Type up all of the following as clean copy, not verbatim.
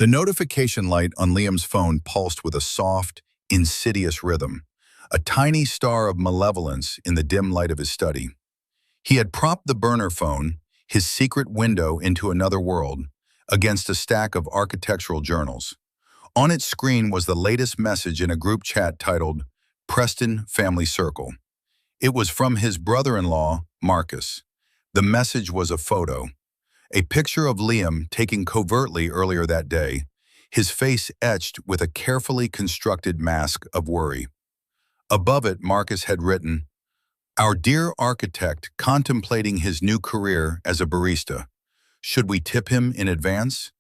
The notification light on Liam's phone pulsed with a soft, insidious rhythm, a tiny star of malevolence in the dim light of his study. He had propped the burner phone, his secret window into another world, against a stack of architectural journals. On its screen was the latest message in a group chat titled, "Preston Family Circle." It was from his brother-in-law, Marcus. The message was a photo, a picture of Liam taken covertly earlier that day, his face etched with a carefully constructed mask of worry. Above it, Marcus had written, "Our dear architect contemplating his new career as a barista. Should we tip him in advance?"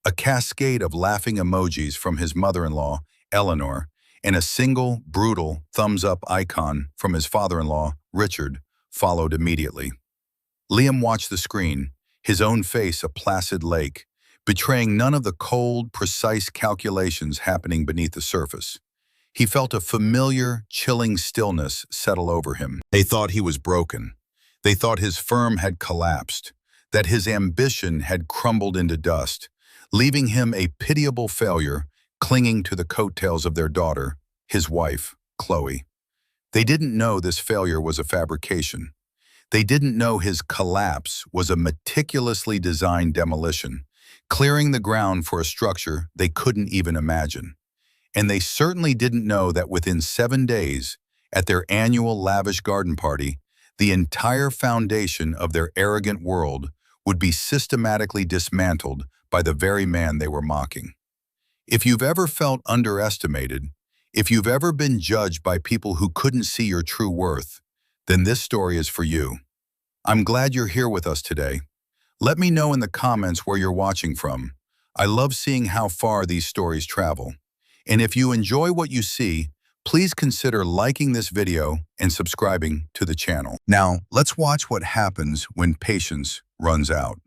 A cascade of laughing emojis from his mother-in-law, Eleanor, and a single, brutal, thumbs-up icon from his father-in-law, Richard, followed immediately. Liam watched the screen, his own face a placid lake, betraying none of the cold, precise calculations happening beneath the surface. He felt a familiar, chilling stillness settle over him. They thought he was broken. They thought his firm had collapsed, that his ambition had crumbled into dust, leaving him a pitiable failure clinging to the coattails of their daughter, his wife, Chloe. They didn't know this failure was a fabrication. They didn't know his collapse was a meticulously designed demolition, clearing the ground for a structure they couldn't even imagine. And they certainly didn't know that within 7 days, at their annual lavish garden party, the entire foundation of their arrogant world would be systematically dismantled by the very man they were mocking. If you've ever felt underestimated, if you've ever been judged by people who couldn't see your true worth, then this story is for you. I'm glad you're here with us today. Let me know in the comments where you're watching from. I love seeing how far these stories travel. And if you enjoy what you see, please consider liking this video and subscribing to the channel. Now, let's watch what happens when patience runs out.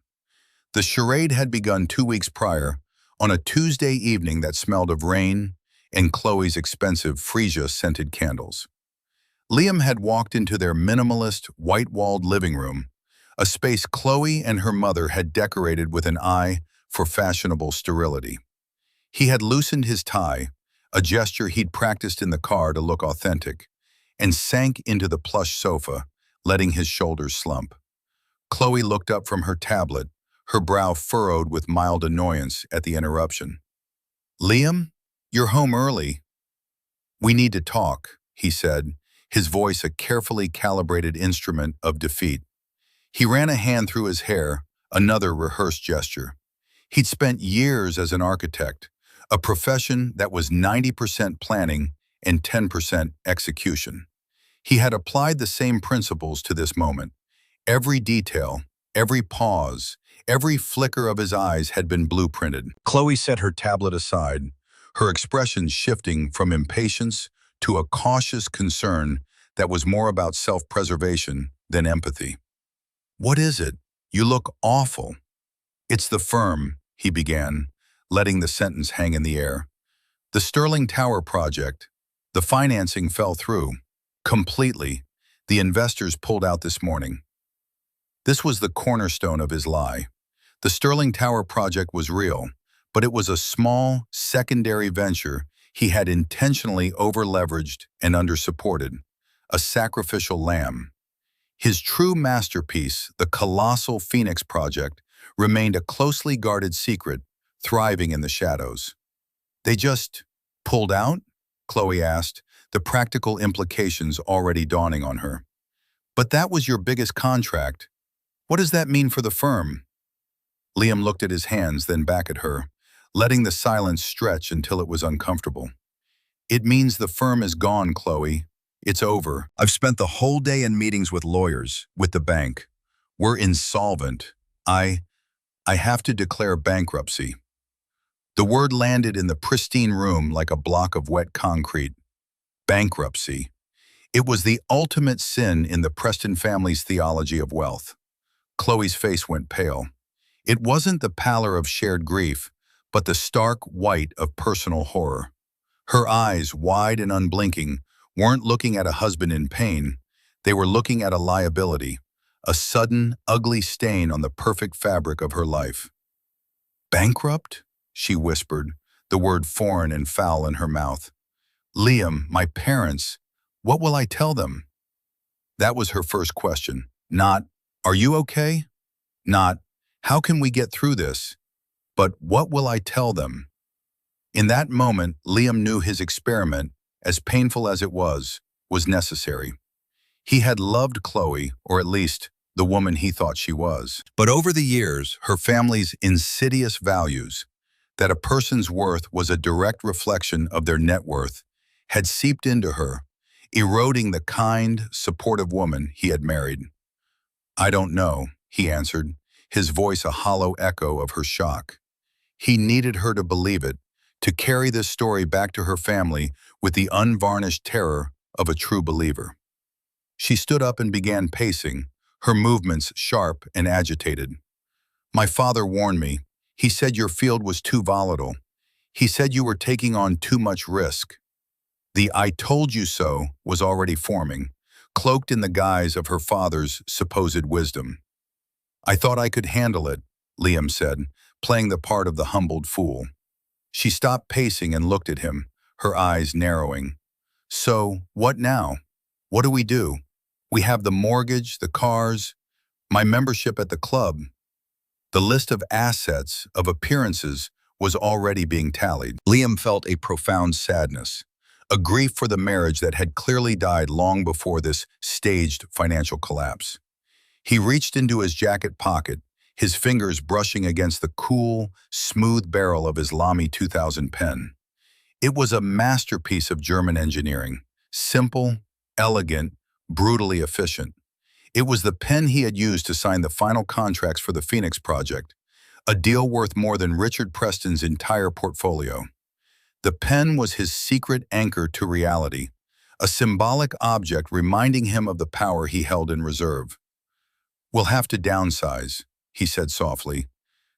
The charade had begun 2 weeks prior, on a Tuesday evening that smelled of rain and Chloe's expensive freesia-scented candles. Liam had walked into their minimalist, white-walled living room, a space Chloe and her mother had decorated with an eye for fashionable sterility. He had loosened his tie, a gesture he'd practiced in the car to look authentic, and sank into the plush sofa, letting his shoulders slump. Chloe looked up from her tablet, her brow furrowed with mild annoyance at the interruption. "Liam, you're home early." "We need to talk," he said, his voice a carefully calibrated instrument of defeat. He ran a hand through his hair, another rehearsed gesture. He'd spent years as an architect, a profession that was 90% planning and 10% execution. He had applied the same principles to this moment. Every detail, every pause, every flicker of his eyes had been blueprinted. Chloe set her tablet aside, her expression shifting from impatience to a cautious concern that was more about self-preservation than empathy. "What is it? You look awful." "It's the firm," he began, letting the sentence hang in the air. "The Sterling Tower project. The financing fell through. Completely. The investors pulled out this morning." This was the cornerstone of his lie. The Sterling Tower project was real, but it was a small, secondary venture he had intentionally over-leveraged and under-supported, a sacrificial lamb. His true masterpiece, the colossal Phoenix project, remained a closely guarded secret, thriving in the shadows. "They just pulled out?" Chloe asked, the practical implications already dawning on her. "But that was your biggest contract. What does that mean for the firm?" Liam looked at his hands, then back at her, letting the silence stretch until it was uncomfortable. "It means the firm is gone, Chloe. It's over. I've spent the whole day in meetings with lawyers, with the bank. We're insolvent. I have to declare bankruptcy." The word landed in the pristine room like a block of wet concrete. Bankruptcy. It was the ultimate sin in the Preston family's theology of wealth. Chloe's face went pale. It wasn't the pallor of shared grief, but the stark white of personal horror. Her eyes, wide and unblinking, weren't looking at a husband in pain. They were looking at a liability, a sudden, ugly stain on the perfect fabric of her life. "Bankrupt?" she whispered, the word foreign and foul in her mouth. Liam, my parents, what will I tell them? That was her first question. Not, are you okay? Not, how can we get through this? But what will I tell them? In that moment, Liam knew his experiment, as painful as it was necessary. He had loved Chloe, or at least the woman he thought she was. But over the years, her family's insidious values, that a person's worth was a direct reflection of their net worth, had seeped into her, eroding the kind, supportive woman he had married. I don't know, he answered, his voice a hollow echo of her shock. He needed her to believe it, to carry this story back to her family with the unvarnished terror of a true believer. She stood up and began pacing, her movements sharp and agitated. My father warned me. He said your field was too volatile. He said you were taking on too much risk. The "I told you so" was already forming, cloaked in the guise of her father's supposed wisdom. I thought I could handle it, Liam said, playing the part of the humbled fool. She stopped pacing and looked at him, her eyes narrowing. So, what now? What do we do? We have the mortgage, the cars, my membership at the club. The list of assets, of appearances, was already being tallied. Liam felt a profound sadness, a grief for the marriage that had clearly died long before this staged financial collapse. He reached into his jacket pocket, his fingers brushing against the cool, smooth barrel of his Lamy 2000 pen. It was a masterpiece of German engineering, simple, elegant, brutally efficient. It was the pen he had used to sign the final contracts for the Phoenix project, a deal worth more than Richard Preston's entire portfolio. The pen was his secret anchor to reality, a symbolic object reminding him of the power he held in reserve. We'll have to downsize, he said softly.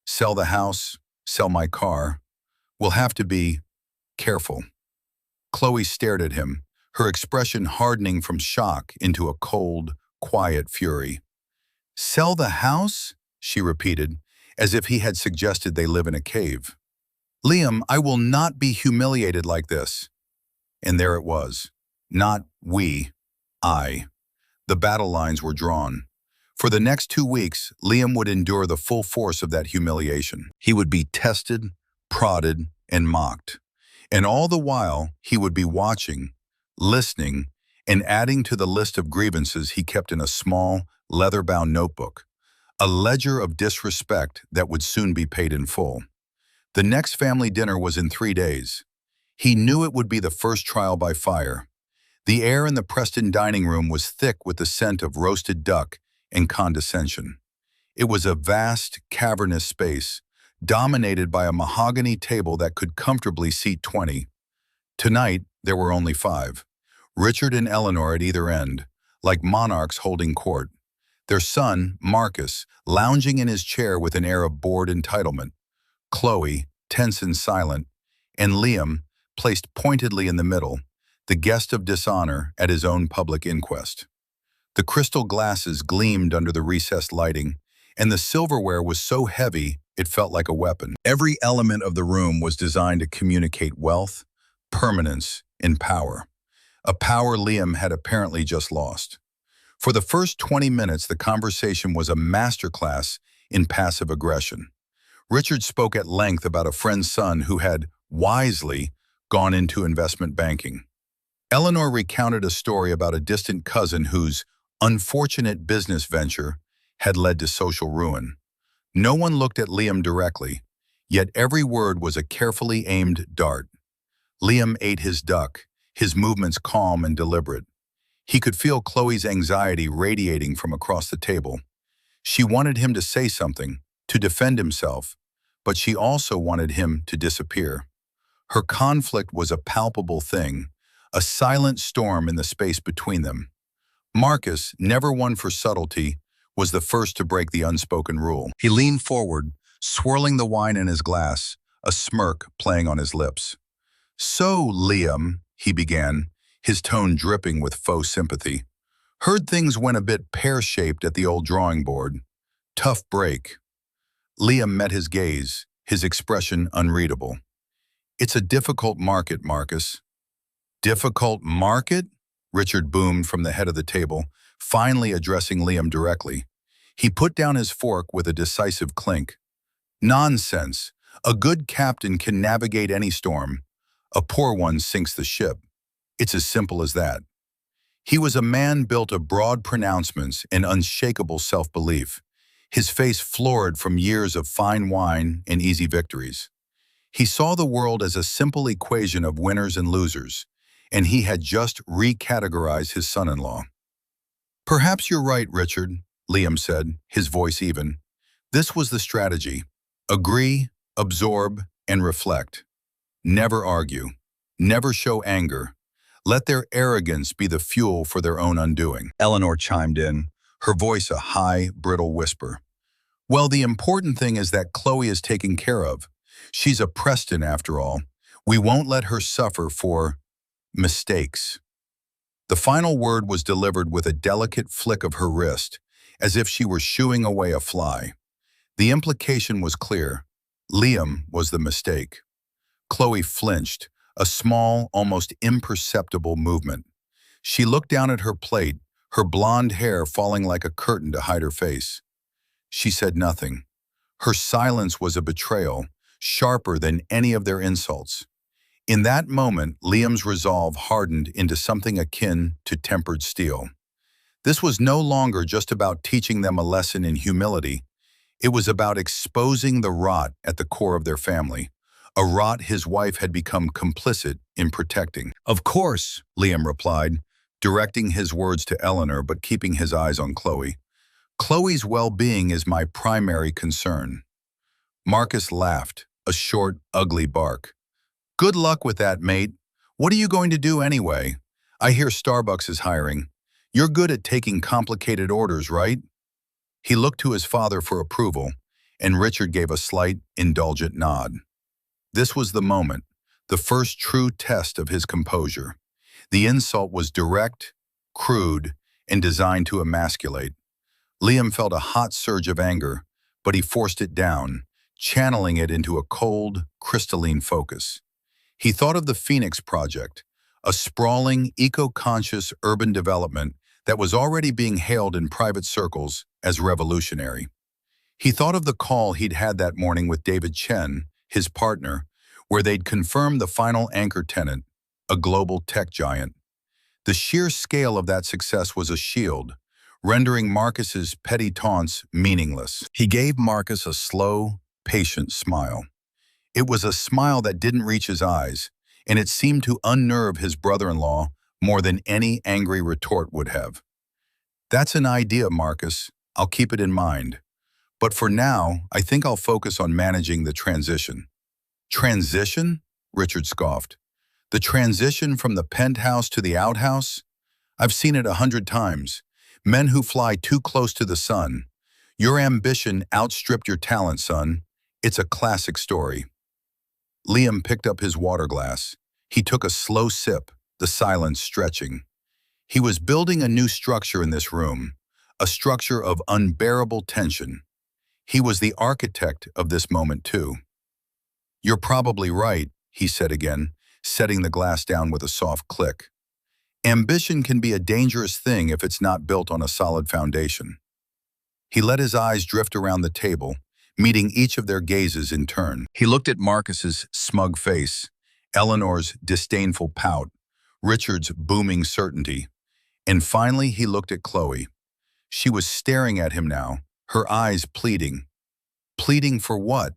Sell the house, sell my car. We'll have to be careful. Chloe stared at him, her expression hardening from shock into a cold, quiet fury. Sell the house? She repeated, as if he had suggested they live in a cave. Liam, I will not be humiliated like this. And there it was. Not we, I. The battle lines were drawn. For the next 2 weeks, Liam would endure the full force of that humiliation. He would be tested, prodded, and mocked. And all the while, he would be watching, listening, and adding to the list of grievances he kept in a small, leather-bound notebook, a ledger of disrespect that would soon be paid in full. The next family dinner was in 3 days. He knew it would be the first trial by fire. The air in the Preston dining room was thick with the scent of roasted duck and condescension. It was a vast, cavernous space, dominated by a mahogany table that could comfortably seat 20. Tonight, there were only 5. Richard and Eleanor at either end, like monarchs holding court. Their son, Marcus, lounging in his chair with an air of bored entitlement. Chloe, tense and silent, and Liam, placed pointedly in the middle, the guest of dishonor at his own public inquest. The crystal glasses gleamed under the recessed lighting, and the silverware was so heavy it felt like a weapon. Every element of the room was designed to communicate wealth, permanence, and power. A power Liam had apparently just lost. For the first 20 minutes, the conversation was a masterclass in passive aggression. Richard spoke at length about a friend's son who had, wisely, gone into investment banking. Eleanor recounted a story about a distant cousin whose unfortunate business venture had led to social ruin. No one looked at Liam directly, yet every word was a carefully aimed dart. Liam ate his duck, his movements calm and deliberate. He could feel Chloe's anxiety radiating from across the table. She wanted him to say something, to defend himself, but she also wanted him to disappear. Her conflict was a palpable thing, a silent storm in the space between them. Marcus, never one for subtlety, was the first to break the unspoken rule. He leaned forward, swirling the wine in his glass, a smirk playing on his lips. So, Liam, he began, his tone dripping with faux sympathy. Heard things went a bit pear-shaped at the old drawing board. Tough break. Liam met his gaze, his expression unreadable. "It's a difficult market, Marcus." "Difficult market?" Richard boomed from the head of the table, finally addressing Liam directly. He put down his fork with a decisive clink. "Nonsense. A good captain can navigate any storm. A poor one sinks the ship. It's as simple as that." He was a man built of broad pronouncements and unshakable self-belief, his face florid from years of fine wine and easy victories. He saw the world as a simple equation of winners and losers, and he had just recategorized his son-in-law. "Perhaps you're right, Richard," Liam said, his voice even. "This was the strategy. Agree, absorb, and reflect. Never argue. Never show anger. Let their arrogance be the fuel for their own undoing." Eleanor chimed in, her voice a high, brittle whisper. "Well, the important thing is that Chloe is taken care of. She's a Preston, after all. We won't let her suffer for mistakes." The final word was delivered with a delicate flick of her wrist, as if she were shooing away a fly. The implication was clear. Liam was the mistake. Chloe flinched, a small, almost imperceptible movement. She looked down at her plate, her blonde hair falling like a curtain to hide her face. She said nothing. Her silence was a betrayal, sharper than any of their insults. In that moment, Liam's resolve hardened into something akin to tempered steel. This was no longer just about teaching them a lesson in humility. It was about exposing the rot at the core of their family, a rot his wife had become complicit in protecting. "Of course," Liam replied, directing his words to Eleanor but keeping his eyes on Chloe. "Chloe's well-being is my primary concern." Marcus laughed, a short, ugly bark. "Good luck with that, mate. What are you going to do anyway? I hear Starbucks is hiring. You're good at taking complicated orders, right?" He looked to his father for approval, and Richard gave a slight, indulgent nod. This was the moment, the first true test of his composure. The insult was direct, crude, and designed to emasculate. Liam felt a hot surge of anger, but he forced it down, channeling it into a cold, crystalline focus. He thought of the Phoenix Project, a sprawling, eco-conscious urban development that was already being hailed in private circles as revolutionary. He thought of the call he'd had that morning with David Chen, his partner, where they'd confirmed the final anchor tenant, a global tech giant. The sheer scale of that success was a shield, rendering Marcus's petty taunts meaningless. He gave Marcus a slow, patient smile. It was a smile that didn't reach his eyes, and it seemed to unnerve his brother-in-law more than any angry retort would have. "That's an idea, Marcus. I'll keep it in mind. But for now, I think I'll focus on managing the transition." "Transition?" Richard scoffed. "The transition from the penthouse to the outhouse? I've seen it 100 times. Men who fly too close to the sun. Your ambition outstripped your talent, son. It's a classic story." Liam picked up his water glass. He took a slow sip, the silence stretching. He was building a new structure in this room, a structure of unbearable tension. He was the architect of this moment too. "You're probably right," he said again, setting the glass down with a soft click. "Ambition can be a dangerous thing if it's not built on a solid foundation." He let his eyes drift around the table, meeting each of their gazes in turn. He looked at Marcus's smug face, Eleanor's disdainful pout, Richard's booming certainty, and finally he looked at Chloe. She was staring at him now, her eyes pleading. Pleading for what?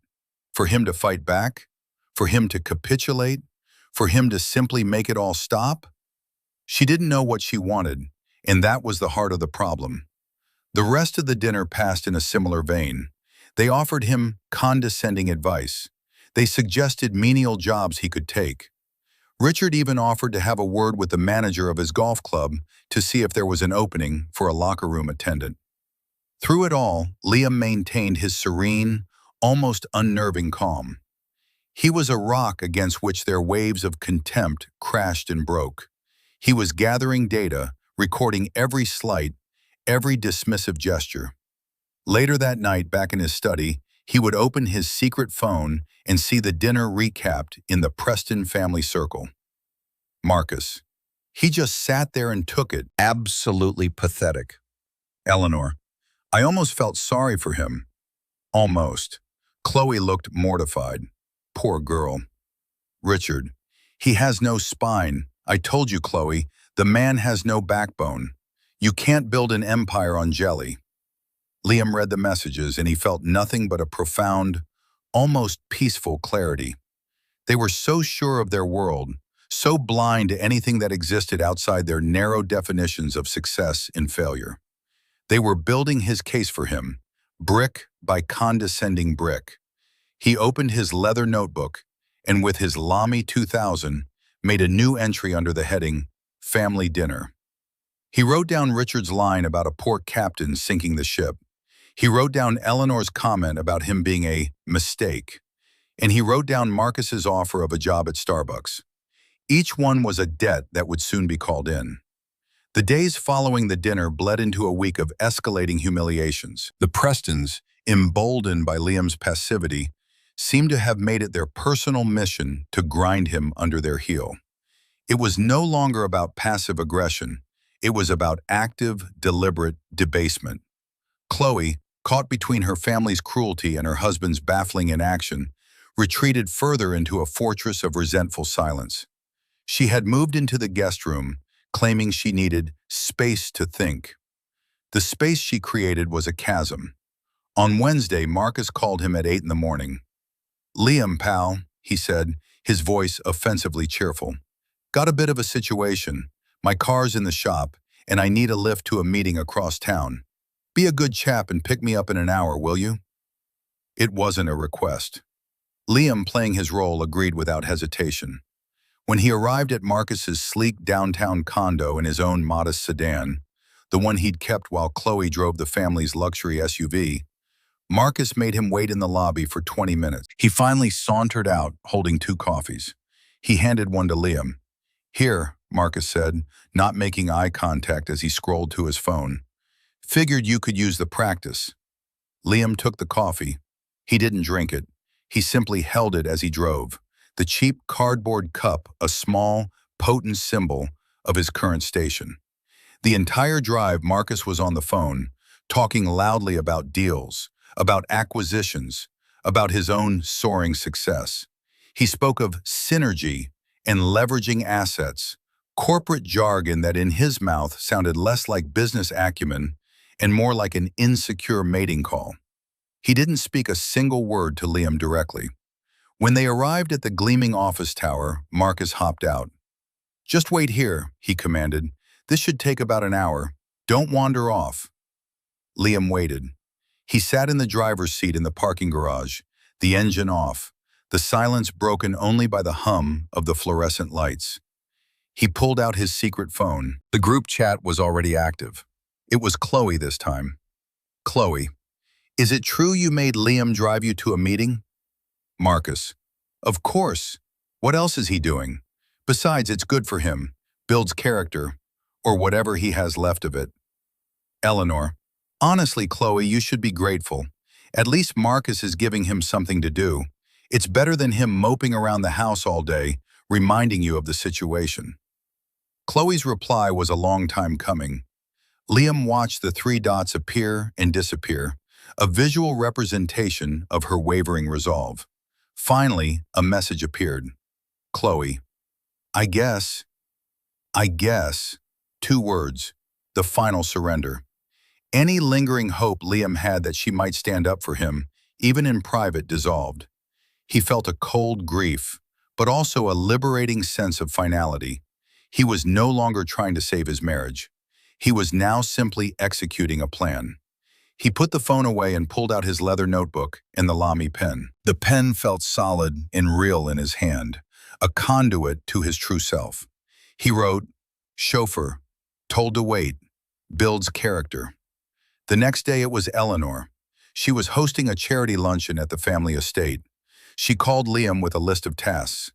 For him to fight back? For him to capitulate? For him to simply make it all stop? She didn't know what she wanted, and that was the heart of the problem. The rest of the dinner passed in a similar vein. They offered him condescending advice. They suggested menial jobs he could take. Richard even offered to have a word with the manager of his golf club to see if there was an opening for a locker room attendant. Through it all, Liam maintained his serene, almost unnerving calm. He was a rock against which their waves of contempt crashed and broke. He was gathering data, recording every slight, every dismissive gesture. Later that night, back in his study, He would open his secret phone and see the dinner recapped in the Preston family circle. Marcus. He just sat there and took it. Absolutely pathetic. Eleanor. I almost felt sorry for him. Almost. Chloe looked mortified. Poor girl. Richard. He has no spine. I told you, Chloe, the man has no backbone. You can't build an empire on jelly. Liam read the messages and he felt nothing but a profound, almost peaceful clarity. They were so sure of their world, so blind to anything that existed outside their narrow definitions of success and failure. They were building his case for him, brick by condescending brick. He opened his leather notebook and with his Lamy 2000 made a new entry under the heading, Family Dinner. He wrote down Richard's line about a poor captain sinking the ship. He wrote down Eleanor's comment about him being a mistake. And he wrote down Marcus's offer of a job at Starbucks. Each one was a debt that would soon be called in. The days following the dinner bled into a week of escalating humiliations. The Prestons, emboldened by Liam's passivity, seemed to have made it their personal mission to grind him under their heel. It was no longer about passive aggression. It was about active, deliberate debasement. Chloe, caught between her family's cruelty and her husband's baffling inaction, retreated further into a fortress of resentful silence. She had moved into the guest room, claiming she needed space to think. The space she created was a chasm. On Wednesday, Marcus called him at 8 in the morning. Liam, pal, he said, his voice offensively cheerful. Got a bit of a situation. My car's in the shop, and I need a lift to a meeting across town. Be a good chap and pick me up in an hour, will you? It wasn't a request. Liam, playing his role, agreed without hesitation. When he arrived at Marcus's sleek downtown condo in his own modest sedan, the one he'd kept while Chloe drove the family's luxury SUV, Marcus made him wait in the lobby for 20 minutes. He finally sauntered out, holding 2 coffees. He handed one to Liam. Here, Marcus said, not making eye contact as he scrolled to his phone. Figured you could use the practice. Liam took the coffee. He didn't drink it. He simply held it as he drove, the cheap cardboard cup a small, potent symbol of his current station. The entire drive, Marcus was on the phone, talking loudly about deals, about acquisitions, about his own soaring success. He spoke of synergy and leveraging assets, corporate jargon that in his mouth sounded less like business acumen and more like an insecure mating call. He didn't speak a single word to Liam directly. When they arrived at the gleaming office tower, Marcus hopped out. Just wait here, he commanded. This should take about an hour. Don't wander off. Liam waited. He sat in the driver's seat in the parking garage, the engine off, the silence broken only by the hum of the fluorescent lights. He pulled out his secret phone. The group chat was already active. It was Chloe this time. Chloe, is it true you made Liam drive you to a meeting? Marcus, of course. What else is he doing? Besides, it's good for him, builds character, or whatever he has left of it. Eleanor, honestly, Chloe, you should be grateful. At least Marcus is giving him something to do. It's better than him moping around the house all day, reminding you of the situation. Chloe's reply was a long time coming. Liam watched the 3 dots appear and disappear, a visual representation of her wavering resolve. Finally, a message appeared. Chloe, I guess, 2 words, the final surrender. Any lingering hope Liam had that she might stand up for him, even in private, dissolved. He felt a cold grief, but also a liberating sense of finality. He was no longer trying to save his marriage. He was now simply executing a plan. He put the phone away and pulled out his leather notebook and the Lamy pen. The pen felt solid and real in his hand, a conduit to his true self. He wrote, chauffeur, told to wait, builds character. The next day it was Eleanor. She was hosting a charity luncheon at the family estate. She called Liam with a list of tasks.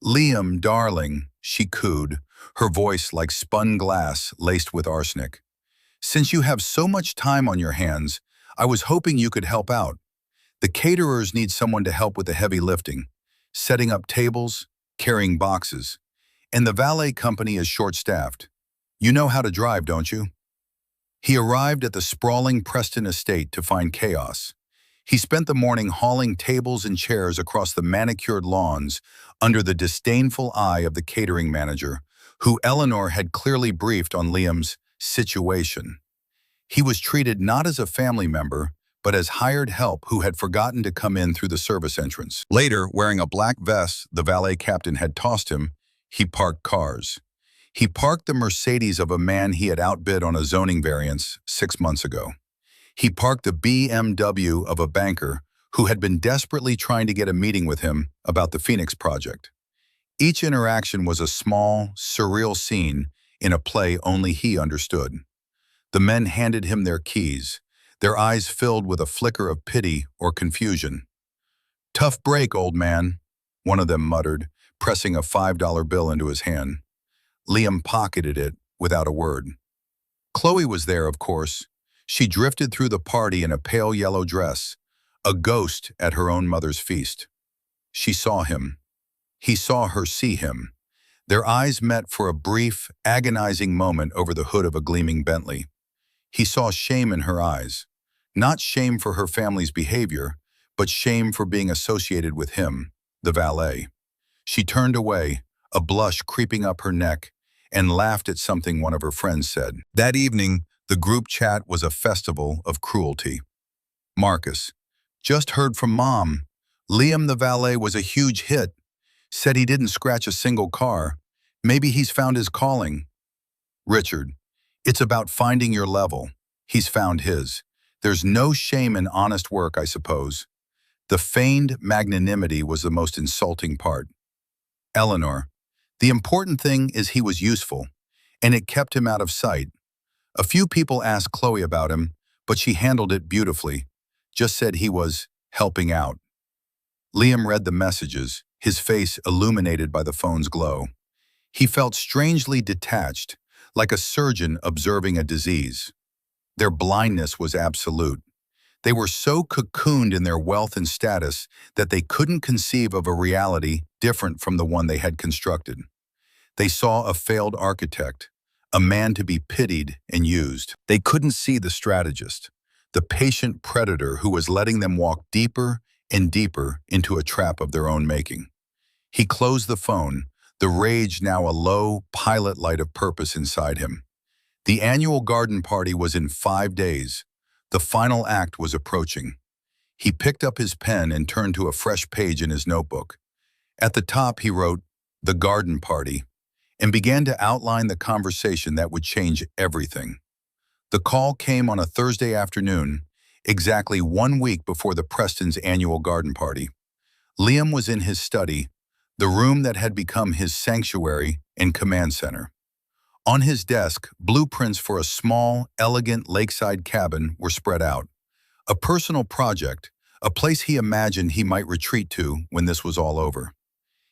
Liam, darling, she cooed, her voice like spun glass laced with arsenic. Since you have so much time on your hands, I was hoping you could help out. The caterers need someone to help with the heavy lifting, setting up tables, carrying boxes, and the valet company is short-staffed. You know how to drive, don't you? He arrived at the sprawling Preston estate to find chaos. He spent the morning hauling tables and chairs across the manicured lawns under the disdainful eye of the catering manager, who Eleanor had clearly briefed on Liam's situation. He was treated not as a family member, but as hired help who had forgotten to come in through the service entrance. Later, wearing a black vest the valet captain had tossed him, he parked cars. He parked the Mercedes of a man he had outbid on a zoning variance 6 months ago. He parked the BMW of a banker who had been desperately trying to get a meeting with him about the Phoenix project. Each interaction was a small, surreal scene in a play only he understood. The men handed him their keys, their eyes filled with a flicker of pity or confusion. "Tough break, old man," one of them muttered, pressing a $5 bill into his hand. Liam pocketed it without a word. Chloe was there, of course. She drifted through the party in a pale yellow dress, a ghost at her own mother's feast. She saw him. He saw her see him. Their eyes met for a brief, agonizing moment over the hood of a gleaming Bentley. He saw shame in her eyes. Not shame for her family's behavior, but shame for being associated with him, the valet. She turned away, a blush creeping up her neck, and laughed at something one of her friends said. That evening, the group chat was a festival of cruelty. Marcus: "Just heard from Mom. Liam the valet was a huge hit. Said he didn't scratch a single car. Maybe he's found his calling." Richard: "It's about finding your level. He's found his. There's no shame in honest work, I suppose." The feigned magnanimity was the most insulting part. Eleanor: "The important thing is he was useful, and it kept him out of sight. A few people asked Chloe about him, but she handled it beautifully, just said he was helping out." Liam read the messages, his face illuminated by the phone's glow. He felt strangely detached, like a surgeon observing a disease. Their blindness was absolute. They were so cocooned in their wealth and status that they couldn't conceive of a reality different from the one they had constructed. They saw a failed architect, a man to be pitied and used. They couldn't see the strategist, the patient predator who was letting them walk deeper and deeper into a trap of their own making. He closed the phone, the rage now a low pilot light of purpose inside him. The annual garden party was in 5 days. The final act was approaching. He picked up his pen and turned to a fresh page in his notebook. At the top he wrote, "The garden party," and began to outline the conversation that would change everything. The call came on a Thursday afternoon, exactly 1 week before the Prestons' annual garden party. Liam was in his study, the room that had become his sanctuary and command center. On his desk, blueprints for a small, elegant lakeside cabin were spread out. A personal project, a place he imagined he might retreat to when this was all over.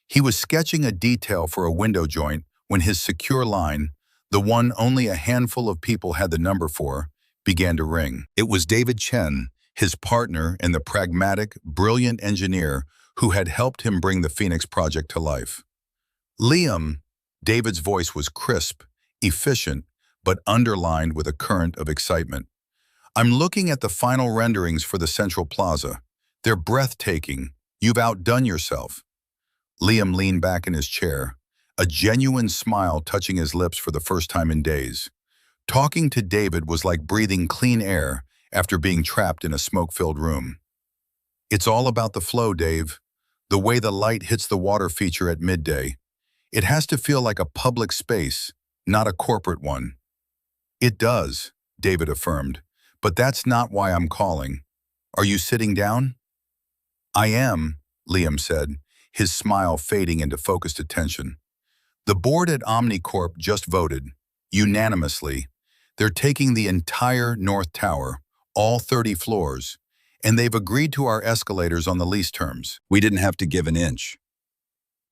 He was sketching a detail for a window joint when his secure line, the one only a handful of people had the number for, began to ring. It was David Chen, his partner and the pragmatic, brilliant engineer who had helped him bring the Phoenix project to life. "Liam," David's voice was crisp, efficient, but underlined with a current of excitement. "I'm looking at the final renderings for the Central Plaza. They're breathtaking. You've outdone yourself." Liam leaned back in his chair, a genuine smile touching his lips for the first time in days. Talking to David was like breathing clean air after being trapped in a smoke-filled room. "It's all about the flow, Dave. The way the light hits the water feature at midday. It has to feel like a public space, not a corporate one." "It does," David affirmed, "but that's not why I'm calling. Are you sitting down?" "I am," Liam said, his smile fading into focused attention. "The board at Omnicorp just voted, unanimously. They're taking the entire North Tower, all 30 floors, and they've agreed to our escalators on the lease terms. We didn't have to give an inch."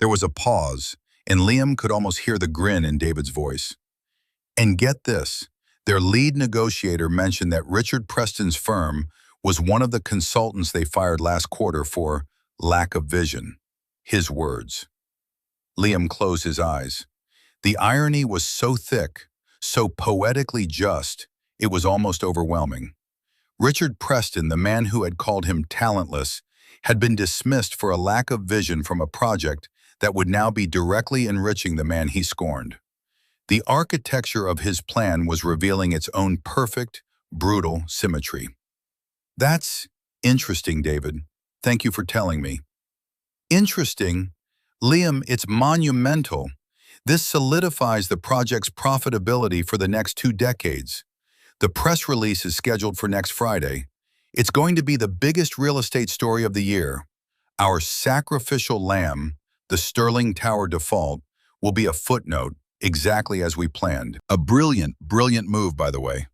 There was a pause, and Liam could almost hear the grin in David's voice. "And get this, their lead negotiator mentioned that Richard Preston's firm was one of the consultants they fired last quarter for lack of vision. His words. Liam closed his eyes. The irony was so thick, so poetically just, it was almost overwhelming. Richard Preston, the man who had called him talentless, had been dismissed for a lack of vision from a project that would now be directly enriching the man he scorned. The architecture of his plan was revealing its own perfect, brutal symmetry. That's interesting, David. Thank you for telling me. Interesting? Liam, it's monumental. This solidifies the project's profitability for the next 2 decades. The press release is scheduled for next Friday. It's going to be the biggest real estate story of the year. Our sacrificial lamb, the Sterling Tower default, will be a footnote, exactly as we planned. A brilliant, brilliant move, by the way.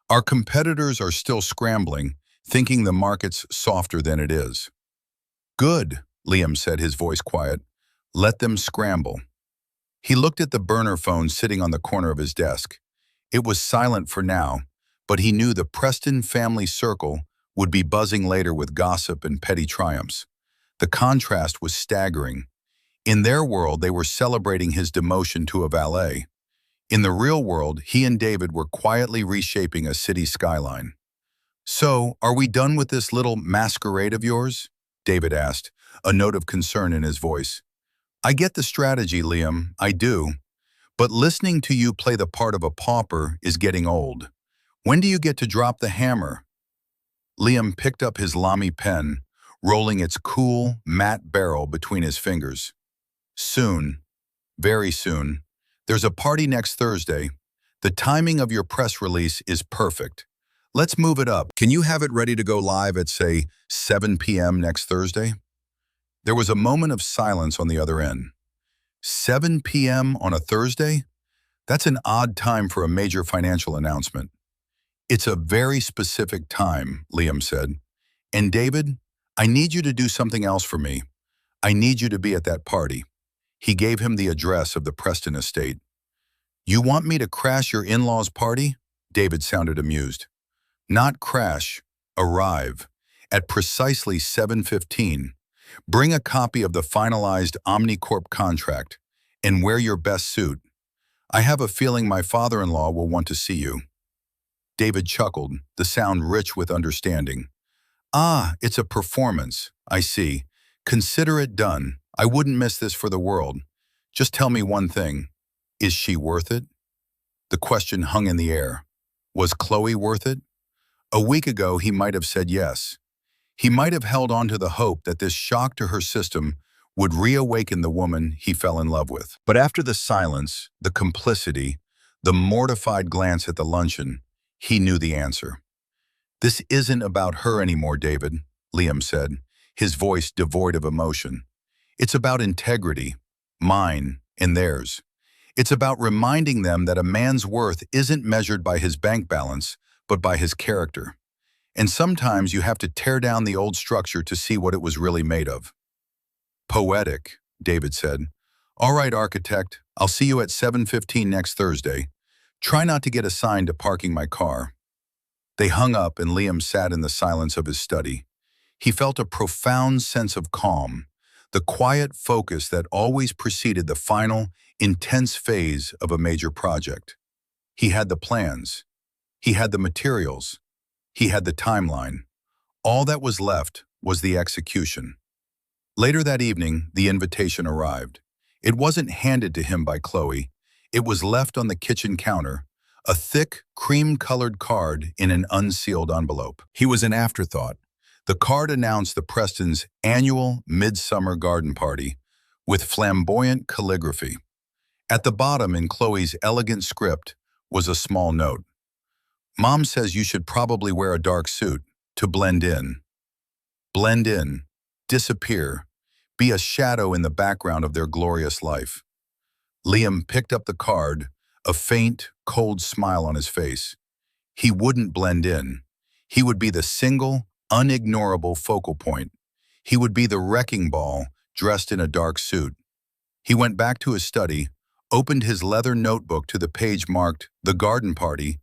Our competitors are still scrambling, thinking the market's softer than it is. Good, Liam said, his voice quiet. Let them scramble. He looked at the burner phone sitting on the corner of his desk. It was silent for now, but he knew the Preston family circle would be buzzing later with gossip and petty triumphs. The contrast was staggering. In their world, they were celebrating his demotion to a valet. In the real world, he and David were quietly reshaping a city skyline. So, are we done with this little masquerade of yours? David asked, a note of concern in his voice. I get the strategy, Liam, I do. But listening to you play the part of a pauper is getting old. When do you get to drop the hammer? Liam picked up his Lamy pen, rolling its cool, matte barrel between his fingers. Soon, very soon. There's a party next Thursday. The timing of your press release is perfect. Let's move it up. Can you have it ready to go live at, say, 7 p.m. next Thursday? There was a moment of silence on the other end. 7 p.m. on a Thursday? That's an odd time for a major financial announcement. It's a very specific time, Liam said. And David, I need you to do something else for me. I need you to be at that party. He gave him the address of the Preston estate. You want me to crash your in-laws' party? David sounded amused. Not crash, arrive. At precisely 7:15, bring a copy of the finalized Omnicorp contract and wear your best suit. I have a feeling my father-in-law will want to see you. David chuckled, the sound rich with understanding. Ah, it's a performance, I see. Consider it done. I wouldn't miss this for the world. Just tell me one thing. Is she worth it? The question hung in the air. Was Chloe worth it? A week ago, he might have said yes. He might have held on to the hope that this shock to her system would reawaken the woman he fell in love with. But after the silence, the complicity, the mortified glance at the luncheon, he knew the answer. This isn't about her anymore, David, Liam said, his voice devoid of emotion. It's about integrity, mine and theirs. It's about reminding them that a man's worth isn't measured by his bank balance, but by his character. And sometimes you have to tear down the old structure to see what it was really made of. Poetic, David said. All right, architect, I'll see you at 7:15 next Thursday. Try not to get assigned to parking my car. They hung up and Liam sat in the silence of his study. He felt a profound sense of calm, the quiet focus that always preceded the final, intense phase of a major project. He had the plans. He had the materials. He had the timeline. All that was left was the execution. Later that evening, the invitation arrived. It wasn't handed to him by Chloe. It was left on the kitchen counter, a thick, cream-colored card in an unsealed envelope. He was an afterthought. The card announced the Prestons' annual midsummer garden party with flamboyant calligraphy. At the bottom, in Chloe's elegant script, was a small note. Mom says you should probably wear a dark suit to blend in. Blend in, disappear, be a shadow in the background of their glorious life. Liam picked up the card, a faint, cold smile on his face. He wouldn't blend in. He would be the single, unignorable focal point. He would be the wrecking ball dressed in a dark suit. He went back to his study, opened his leather notebook to the page marked The Garden Party,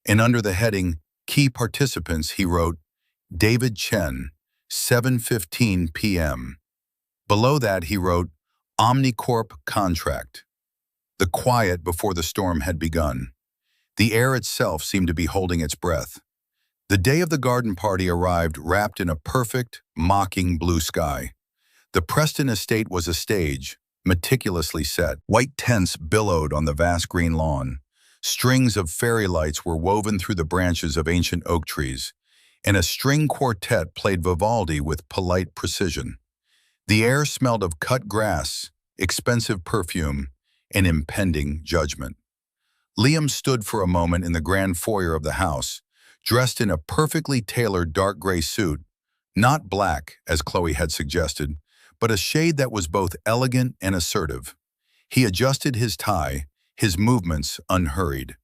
and under the heading Key Participants, he wrote, David Chen, 7:15 p.m. Below that he wrote, Omnicorp contract. The quiet before the storm had begun. The air itself seemed to be holding its breath. The day of the garden party arrived wrapped in a perfect, mocking blue sky. The Preston estate was a stage, meticulously set. White tents billowed on the vast green lawn. Strings of fairy lights were woven through the branches of ancient oak trees, and a string quartet played Vivaldi with polite precision. The air smelled of cut grass, expensive perfume, and impending judgment. Liam stood for a moment in the grand foyer of the house, dressed in a perfectly tailored dark gray suit, not black, as Chloe had suggested, but a shade that was both elegant and assertive. He adjusted his tie, his movements unhurried.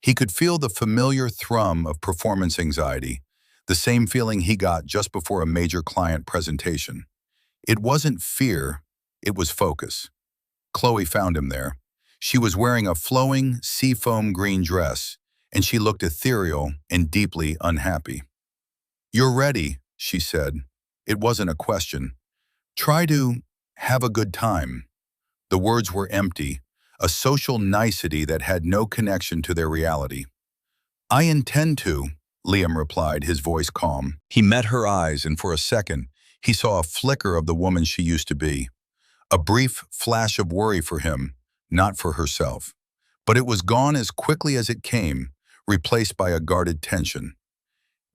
He could feel the familiar thrum of performance anxiety, the same feeling he got just before a major client presentation. It wasn't fear, it was focus. Chloe found him there. She was wearing a flowing, seafoam green dress, and she looked ethereal and deeply unhappy. "You're ready," she said. It wasn't a question. "Try to have a good time." The words were empty, a social nicety that had no connection to their reality. "I intend to," Liam replied, his voice calm. He met her eyes, and for a second, he saw a flicker of the woman she used to be. A brief flash of worry for him, not for herself. But it was gone as quickly as it came, replaced by a guarded tension.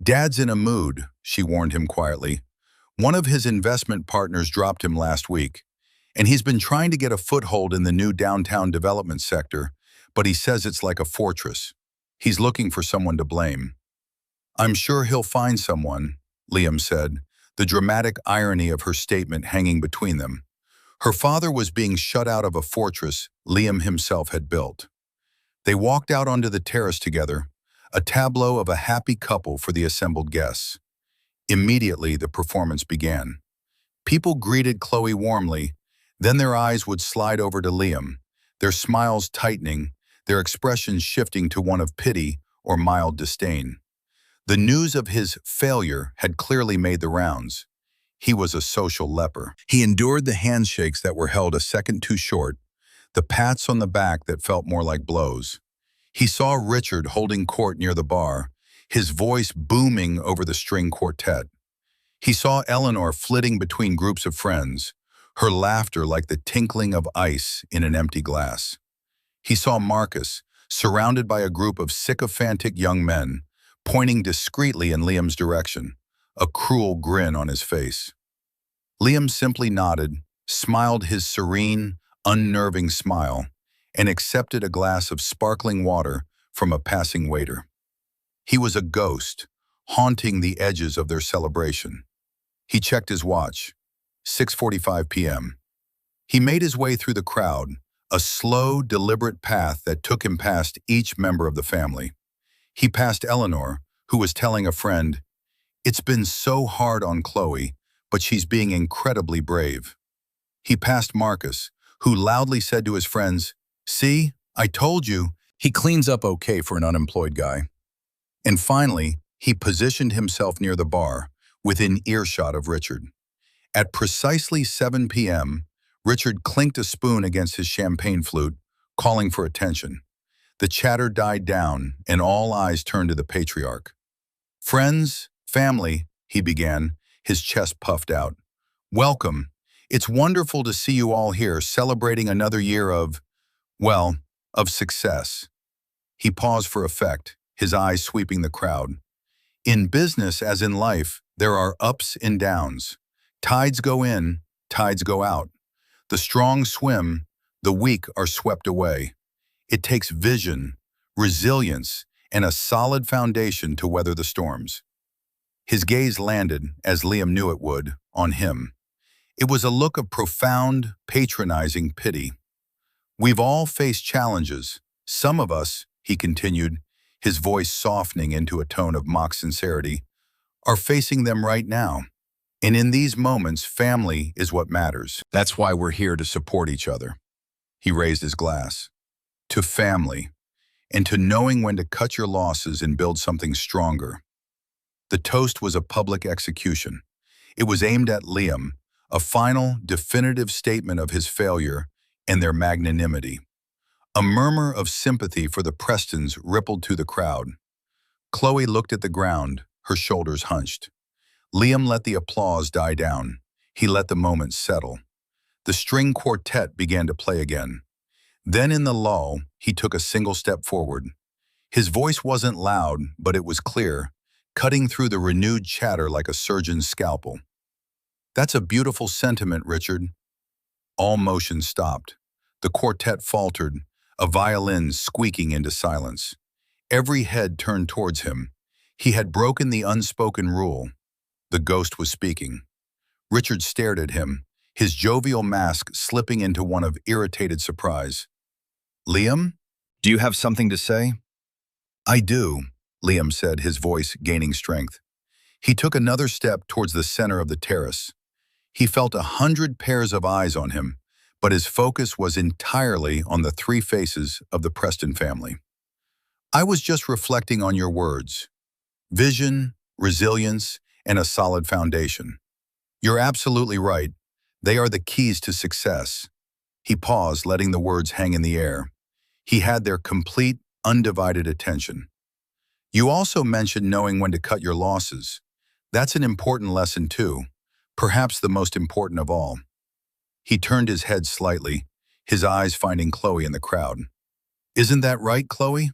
"Dad's in a mood," she warned him quietly. "One of his investment partners dropped him last week, and he's been trying to get a foothold in the new downtown development sector, but he says it's like a fortress. He's looking for someone to blame." "I'm sure he'll find someone," Liam said, the dramatic irony of her statement hanging between them. Her father was being shut out of a fortress Liam himself had built. They walked out onto the terrace together, a tableau of a happy couple for the assembled guests. Immediately, the performance began. People greeted Chloe warmly, then their eyes would slide over to Liam, their smiles tightening, their expressions shifting to one of pity or mild disdain. The news of his failure had clearly made the rounds. He was a social leper. He endured the handshakes that were held a second too short, the pats on the back that felt more like blows. He saw Richard holding court near the bar, his voice booming over the string quartet. He saw Eleanor flitting between groups of friends, her laughter like the tinkling of ice in an empty glass. He saw Marcus, surrounded by a group of sycophantic young men, pointing discreetly in Liam's direction, a cruel grin on his face. Liam simply nodded, smiled his serene, unnerving smile, and accepted a glass of sparkling water from a passing waiter. He was a ghost, haunting the edges of their celebration. He checked his watch. 6:45 p.m. He made his way through the crowd, a slow, deliberate path that took him past each member of the family. He passed Eleanor, who was telling a friend, "It's been so hard on Chloe, but she's being incredibly brave." He passed Marcus, who loudly said to his friends, "See, I told you, he cleans up okay for an unemployed guy." And finally, he positioned himself near the bar, within earshot of Richard. At precisely 7 p.m., Richard clinked a spoon against his champagne flute, calling for attention. The chatter died down, and all eyes turned to the patriarch. "Friends, family," he began, his chest puffed out. "Welcome. It's wonderful to see you all here celebrating another year of, well, of success." He paused for effect, his eyes sweeping the crowd. "In business as in life, there are ups and downs. Tides go in, tides go out. The strong swim, the weak are swept away. It takes vision, resilience, and a solid foundation to weather the storms." His gaze landed, as Liam knew it would, on him. It was a look of profound, patronizing pity. "We've all faced challenges. Some of us," he continued, his voice softening into a tone of mock sincerity, "are facing them right now. And in these moments, family is what matters. That's why we're here to support each other." He raised his glass. "To family, and to knowing when to cut your losses and build something stronger." The toast was a public execution. It was aimed at Liam, a final, definitive statement of his failure and their magnanimity. A murmur of sympathy for the Prestons rippled through the crowd. Chloe looked at the ground, her shoulders hunched. Liam let the applause die down. He let the moment settle. The string quartet began to play again. Then in the lull, he took a single step forward. His voice wasn't loud, but it was clear, cutting through the renewed chatter like a surgeon's scalpel. "That's a beautiful sentiment, Richard." All motion stopped. The quartet faltered, a violin squeaking into silence. Every head turned towards him. He had broken the unspoken rule. The ghost was speaking. Richard stared at him, his jovial mask slipping into one of irritated surprise. "Liam, do you have something to say?" "I do," Liam said, his voice gaining strength. He took another step towards the center of the terrace. He felt 100 pairs of eyes on him, but his focus was entirely on the three faces of the Preston family. "I was just reflecting on your words. Vision, resilience, and a solid foundation. You're absolutely right. They are the keys to success." He paused, letting the words hang in the air. He had their complete, undivided attention. "You also mentioned knowing when to cut your losses. That's an important lesson too, perhaps the most important of all." He turned his head slightly, his eyes finding Chloe in the crowd. "Isn't that right, Chloe?"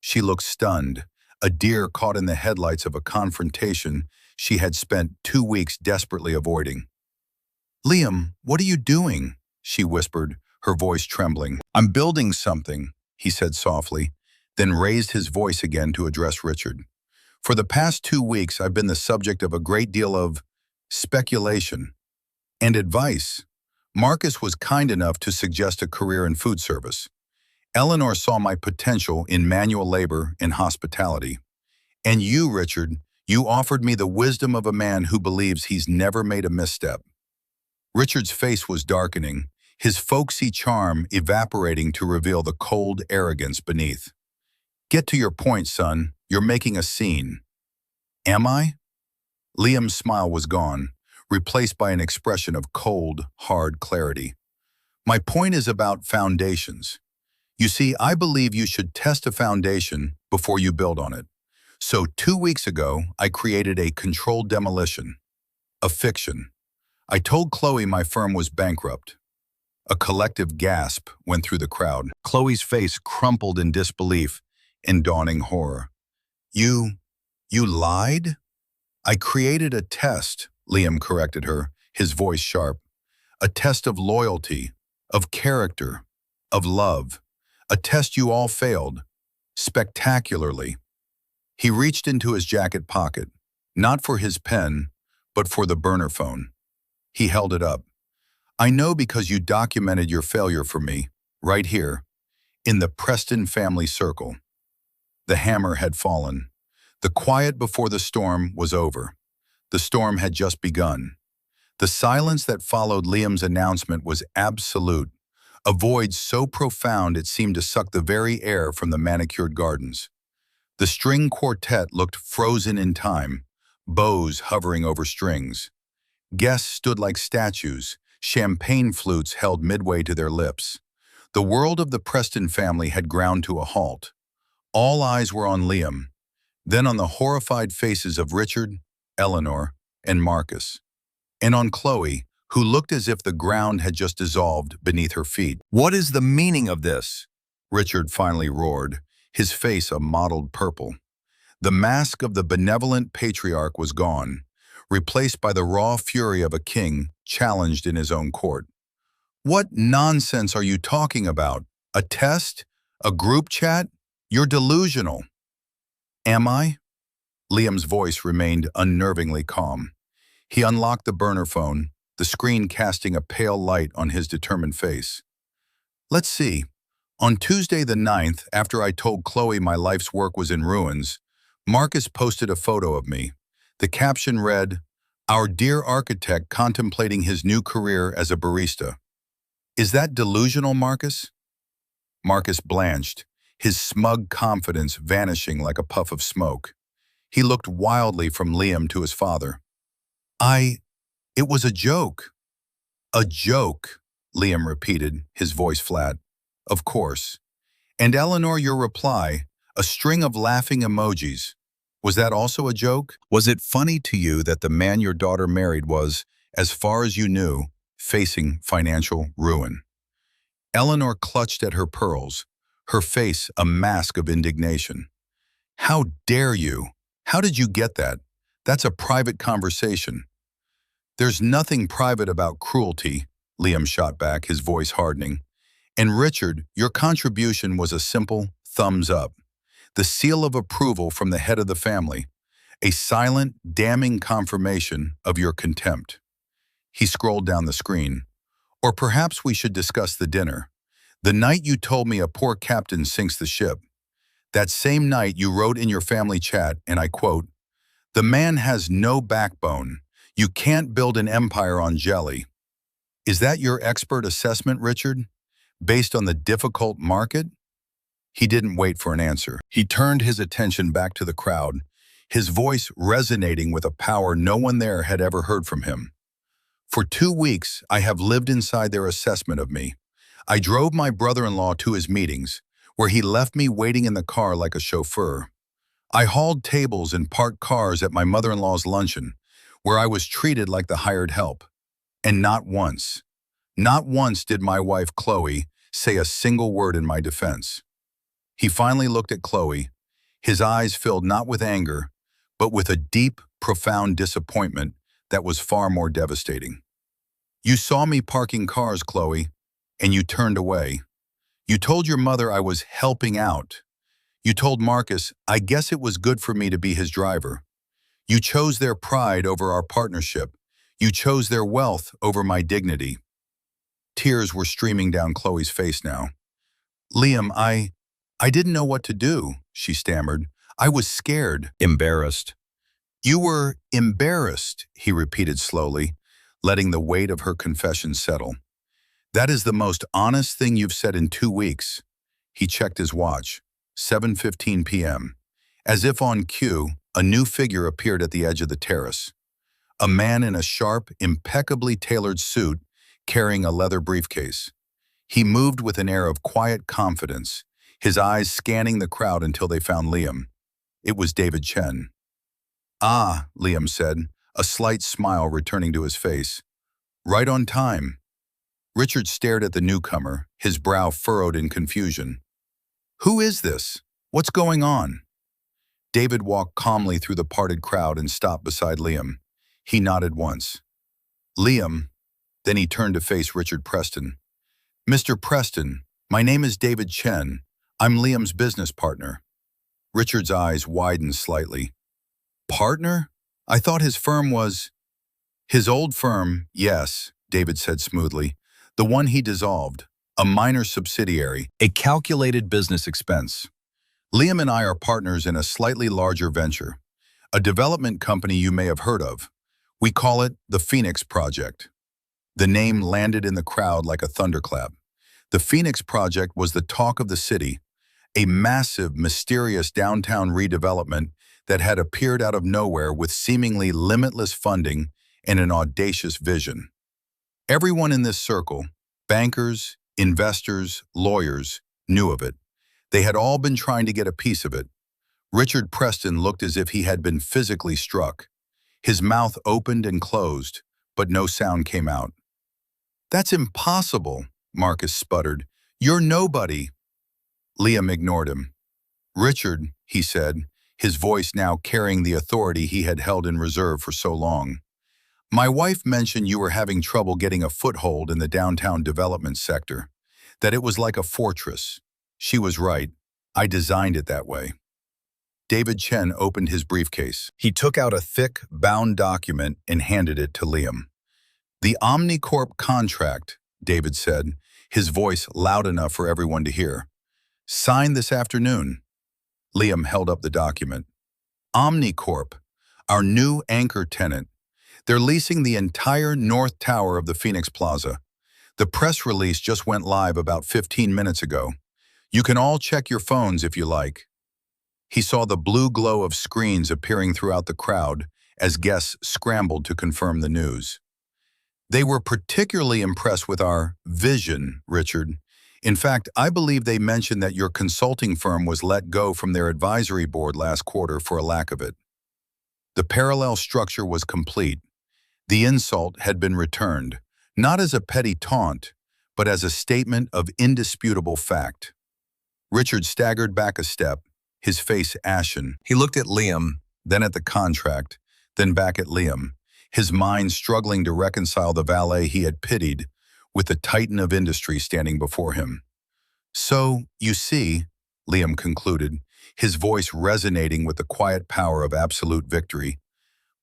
She looked stunned, a deer caught in the headlights of a confrontation she had spent 2 weeks desperately avoiding. "Liam, what are you doing?" she whispered, her voice trembling. "I'm building something," he said softly, then raised his voice again to address Richard. "For the past 2 weeks, I've been the subject of a great deal of speculation and advice. Marcus was kind enough to suggest a career in food service. Eleanor saw my potential in manual labor and hospitality. And you, Richard, you offered me the wisdom of a man who believes he's never made a misstep." Richard's face was darkening, his folksy charm evaporating to reveal the cold arrogance beneath. "Get to your point, son. You're making a scene." "Am I?" Liam's smile was gone, replaced by an expression of cold, hard clarity. "My point is about foundations. You see, I believe you should test a foundation before you build on it. So 2 weeks ago, I created a controlled demolition, a fiction. I told Chloe my firm was bankrupt." A collective gasp went through the crowd. Chloe's face crumpled in disbelief and dawning horror. You lied?" "I created a test," Liam corrected her, his voice sharp. "A test of loyalty, of character, of love. A test you all failed, spectacularly." He reached into his jacket pocket, not for his pen, but for the burner phone. He held it up. "I know because you documented your failure for me, right here, in the Preston family circle." The hammer had fallen. The quiet before the storm was over. The storm had just begun. The silence that followed Liam's announcement was absolute, a void so profound it seemed to suck the very air from the manicured gardens. The string quartet looked frozen in time, bows hovering over strings. Guests stood like statues, champagne flutes held midway to their lips. The world of the Preston family had ground to a halt. All eyes were on Liam, then on the horrified faces of Richard, Eleanor, and Marcus, and on Chloe, who looked as if the ground had just dissolved beneath her feet. "What is the meaning of this?" Richard finally roared, his face a mottled purple. The mask of the benevolent patriarch was gone, replaced by the raw fury of a king challenged in his own court. "What nonsense are you talking about? A test? A group chat? You're delusional." "Am I?" Liam's voice remained unnervingly calm. He unlocked the burner phone, the screen casting a pale light on his determined face. "Let's see. On Tuesday the 9th, after I told Chloe my life's work was in ruins, Marcus posted a photo of me. The caption read, 'Our dear architect contemplating his new career as a barista.' Is that delusional, Marcus?" Marcus blanched, his smug confidence vanishing like a puff of smoke. He looked wildly from Liam to his father. It was a joke. A joke, Liam repeated, his voice flat. Of course. And Eleanor, your reply, a string of laughing emojis. Was that also a joke? Was it funny to you that the man your daughter married was, as far as you knew, facing financial ruin? Eleanor clutched at her pearls, her face a mask of indignation. How dare you? How did you get that? That's a private conversation. There's nothing private about cruelty, Liam shot back, his voice hardening. And Richard, your contribution was a simple thumbs up. The seal of approval from the head of the family. A silent, damning confirmation of your contempt. He scrolled down the screen. Or perhaps we should discuss the dinner. The night you told me a poor captain sinks the ship. That same night you wrote in your family chat, and I quote, "The man has no backbone. You can't build an empire on jelly." Is that your expert assessment, Richard? Based on the difficult market? He didn't wait for an answer. He turned his attention back to the crowd, his voice resonating with a power no one there had ever heard from him. For 2 weeks, I have lived inside their assessment of me. I drove my brother-in-law to his meetings, where he left me waiting in the car like a chauffeur. I hauled tables and parked cars at my mother-in-law's luncheon, where I was treated like the hired help. And not once did my wife Chloe say a single word in my defense. He finally looked at Chloe, his eyes filled not with anger, but with a deep, profound disappointment that was far more devastating. You saw me parking cars, Chloe, and you turned away. You told your mother I was helping out. You told Marcus, I guess it was good for me to be his driver. You chose their pride over our partnership. You chose their wealth over my dignity. Tears were streaming down Chloe's face now. Liam, I didn't know what to do, she stammered. I was scared. Embarrassed. You were embarrassed, he repeated slowly, letting the weight of her confession settle. That is the most honest thing you've said in 2 weeks. He checked his watch. 7:15 p.m. As if on cue, a new figure appeared at the edge of the terrace. A man in a sharp, impeccably tailored suit, carrying a leather briefcase. He moved with an air of quiet confidence, his eyes scanning the crowd until they found Liam. It was David Chen. Ah, Liam said, a slight smile returning to his face. Right on time. Richard stared at the newcomer, his brow furrowed in confusion. Who is this? What's going on? David walked calmly through the parted crowd and stopped beside Liam. He nodded once. Liam, then he turned to face Richard Preston. Mr. Preston, my name is David Chen. I'm Liam's business partner. Richard's eyes widened slightly. Partner? I thought his firm was... His old firm, yes, David said smoothly. The one he dissolved. A minor subsidiary. A calculated business expense. Liam and I are partners in a slightly larger venture. A development company you may have heard of. We call it the Phoenix Project. The name landed in the crowd like a thunderclap. The Phoenix Project was the talk of the city, a massive, mysterious downtown redevelopment that had appeared out of nowhere with seemingly limitless funding and an audacious vision. Everyone in this circle, bankers, investors, lawyers, knew of it. They had all been trying to get a piece of it. Richard Preston looked as if he had been physically struck. His mouth opened and closed, but no sound came out. That's impossible, Marcus sputtered. You're nobody. Liam ignored him. Richard, he said, his voice now carrying the authority he had held in reserve for so long. My wife mentioned you were having trouble getting a foothold in the downtown development sector, that it was like a fortress. She was right. I designed it that way. David Chen opened his briefcase. He took out a thick, bound document and handed it to Liam. The Omnicorp contract, David said, his voice loud enough for everyone to hear. Signed this afternoon. Liam held up the document. Omnicorp, our new anchor tenant. They're leasing the entire north tower of the Phoenix Plaza. The press release just went live about 15 minutes ago. You can all check your phones if you like. He saw the blue glow of screens appearing throughout the crowd as guests scrambled to confirm the news. They were particularly impressed with our vision, Richard. In fact, I believe they mentioned that your consulting firm was let go from their advisory board last quarter for a lack of it. The parallel structure was complete. The insult had been returned, not as a petty taunt, but as a statement of indisputable fact. Richard staggered back a step, his face ashen. He looked at Liam, then at the contract, then back at Liam, his mind struggling to reconcile the valet he had pitied with the titan of industry standing before him. So, you see, Liam concluded, his voice resonating with the quiet power of absolute victory,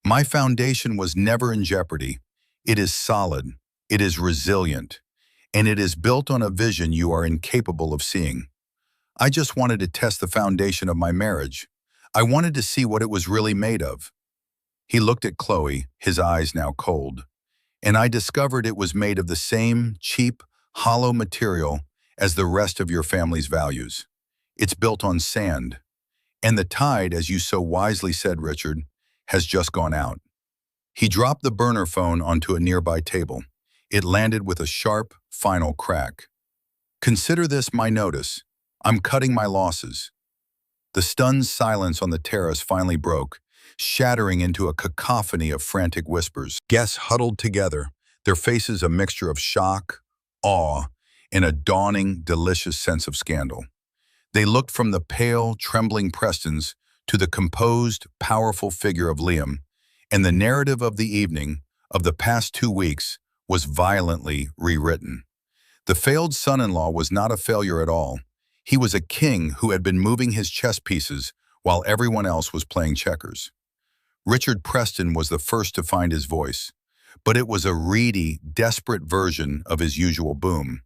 my foundation was never in jeopardy. It is solid, it is resilient, and it is built on a vision you are incapable of seeing. I just wanted to test the foundation of my marriage. I wanted to see what it was really made of. He looked at Chloe, his eyes now cold, and I discovered it was made of the same cheap, hollow material as the rest of your family's values. It's built on sand, and the tide, as you so wisely said, Richard, has just gone out. He dropped the burner phone onto a nearby table. It landed with a sharp, final crack. Consider this my notice. I'm cutting my losses. The stunned silence on the terrace finally broke, shattering into a cacophony of frantic whispers. Guests huddled together, their faces a mixture of shock, awe, and a dawning, delicious sense of scandal. They looked from the pale, trembling Prestons to the composed, powerful figure of Liam, and the narrative of the evening, of the past 2 weeks, was violently rewritten. The failed son-in-law was not a failure at all. He was a king who had been moving his chess pieces while everyone else was playing checkers. Richard Preston was the first to find his voice, but it was a reedy, desperate version of his usual boom.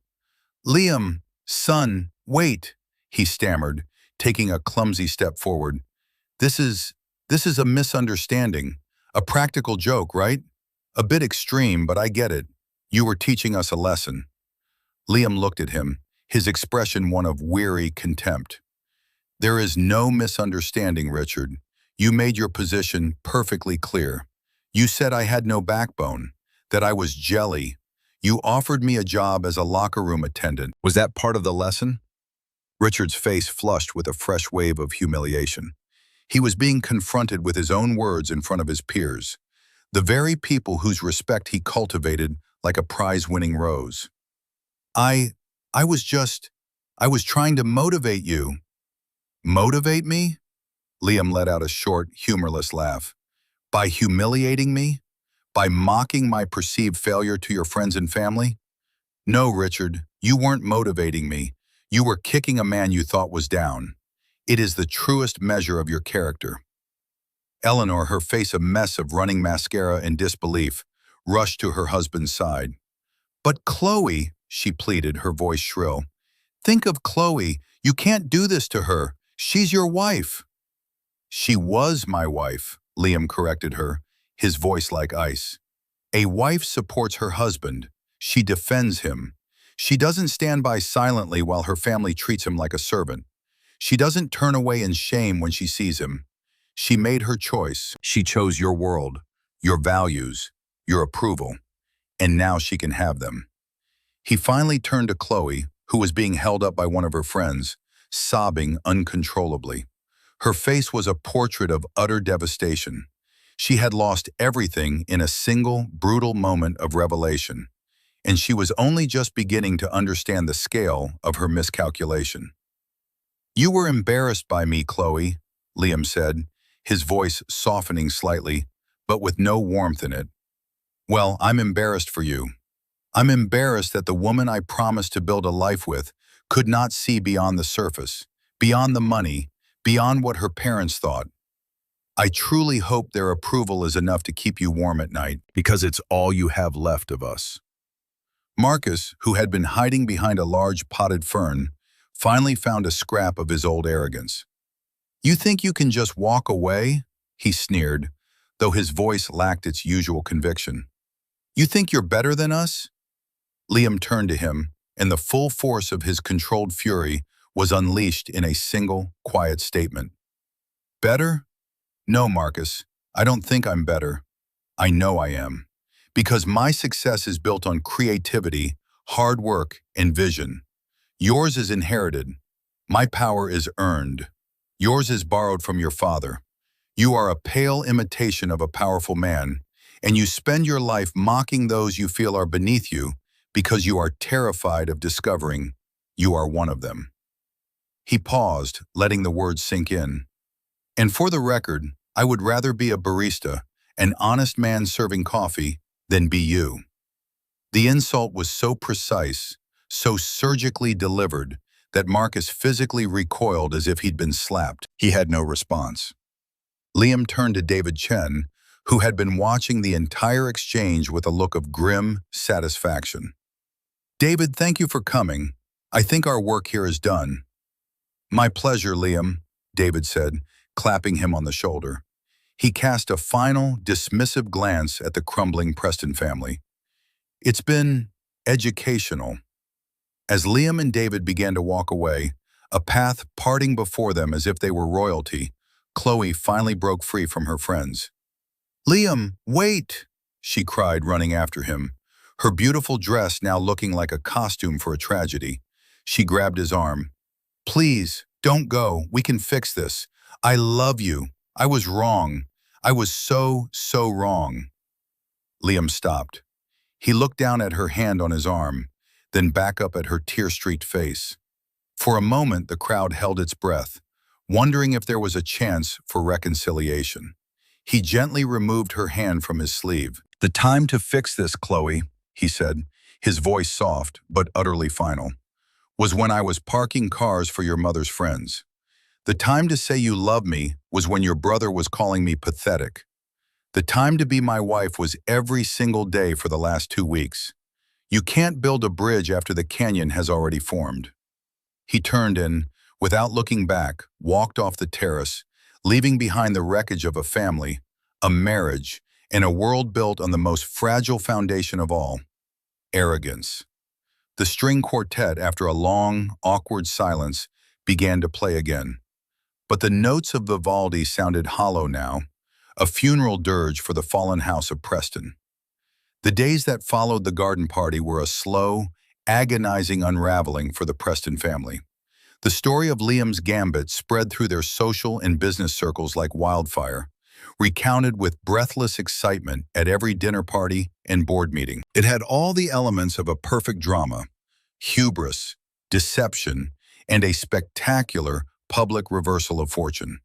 "Liam, son, wait," he stammered, taking a clumsy step forward. This is a misunderstanding, a practical joke, right? A bit extreme, but I get it. You were teaching us a lesson." Liam looked at him, his expression one of weary contempt. "There is no misunderstanding, Richard. You made your position perfectly clear. You said I had no backbone, that I was jelly. You offered me a job as a locker room attendant. Was that part of the lesson?" Richard's face flushed with a fresh wave of humiliation. He was being confronted with his own words in front of his peers, the very people whose respect he cultivated like a prize-winning rose. I was trying to motivate you." "Motivate me?" Liam let out a short, humorless laugh. "By humiliating me? By mocking my perceived failure to your friends and family? No, Richard, you weren't motivating me. You were kicking a man you thought was down. It is the truest measure of your character." Eleanor, her face a mess of running mascara and disbelief, rushed to her husband's side. "But Chloe," she pleaded, her voice shrill. "Think of Chloe. You can't do this to her. She's your wife." "She was my wife," Liam corrected her, his voice like ice. "A wife supports her husband. She defends him. She doesn't stand by silently while her family treats him like a servant. She doesn't turn away in shame when she sees him. She made her choice. She chose your world, your values, your approval, and now she can have them." He finally turned to Chloe, who was being held up by one of her friends, sobbing uncontrollably. Her face was a portrait of utter devastation. She had lost everything in a single, brutal moment of revelation, and she was only just beginning to understand the scale of her miscalculation. "You were embarrassed by me, Chloe," Liam said, his voice softening slightly, but with no warmth in it. "Well, I'm embarrassed for you. I'm embarrassed that the woman I promised to build a life with could not see beyond the surface, beyond the money, beyond what her parents thought. I truly hope their approval is enough to keep you warm at night, because it's all you have left of us." Marcus, who had been hiding behind a large potted fern, finally found a scrap of his old arrogance. "You think you can just walk away?" he sneered, though his voice lacked its usual conviction. "You think you're better than us?" Liam turned to him, and the full force of his controlled fury was unleashed in a single, quiet statement. Better? No, Marcus. I don't think I'm better. I know I am. Because my success is built on creativity, hard work, and vision. Yours is inherited. My power is earned. Yours is borrowed from your father. You are a pale imitation of a powerful man, and you spend your life mocking those you feel are beneath you because you are terrified of discovering you are one of them. He paused, letting the words sink in. And for the record, I would rather be a barista, an honest man serving coffee, than be you. The insult was so precise, so surgically delivered, that Marcus physically recoiled as if he'd been slapped. He had no response. Liam turned to David Chen, who had been watching the entire exchange with a look of grim satisfaction. David, thank you for coming. I think our work here is done. My pleasure, Liam, David said, clapping him on the shoulder. He cast a final, dismissive glance at the crumbling Preston family. It's been educational. As Liam and David began to walk away, a path parting before them as if they were royalty, Chloe finally broke free from her friends. Liam, wait! She cried, running after him, her beautiful dress now looking like a costume for a tragedy. She grabbed his arm. Please, don't go. We can fix this. I love you. I was wrong. I was so wrong. Liam stopped. He looked down at her hand on his arm, then back up at her tear-streaked face. For a moment, the crowd held its breath, wondering if there was a chance for reconciliation. He gently removed her hand from his sleeve. The time to fix this, Chloe, he said, his voice soft but utterly final, was when I was parking cars for your mother's friends. The time to say you love me was when your brother was calling me pathetic. The time to be my wife was every single day for the last 2 weeks. You can't build a bridge after the canyon has already formed. He turned and, without looking back, walked off the terrace, leaving behind the wreckage of a family, a marriage, and a world built on the most fragile foundation of all, arrogance. The string quartet, after a long, awkward silence, began to play again. But the notes of Vivaldi sounded hollow now, a funeral dirge for the fallen house of Preston. The days that followed the garden party were a slow, agonizing unraveling for the Preston family. The story of Liam's gambit spread through their social and business circles like wildfire, recounted with breathless excitement at every dinner party and board meeting. It had all the elements of a perfect drama: hubris, deception, and a spectacular public reversal of fortune.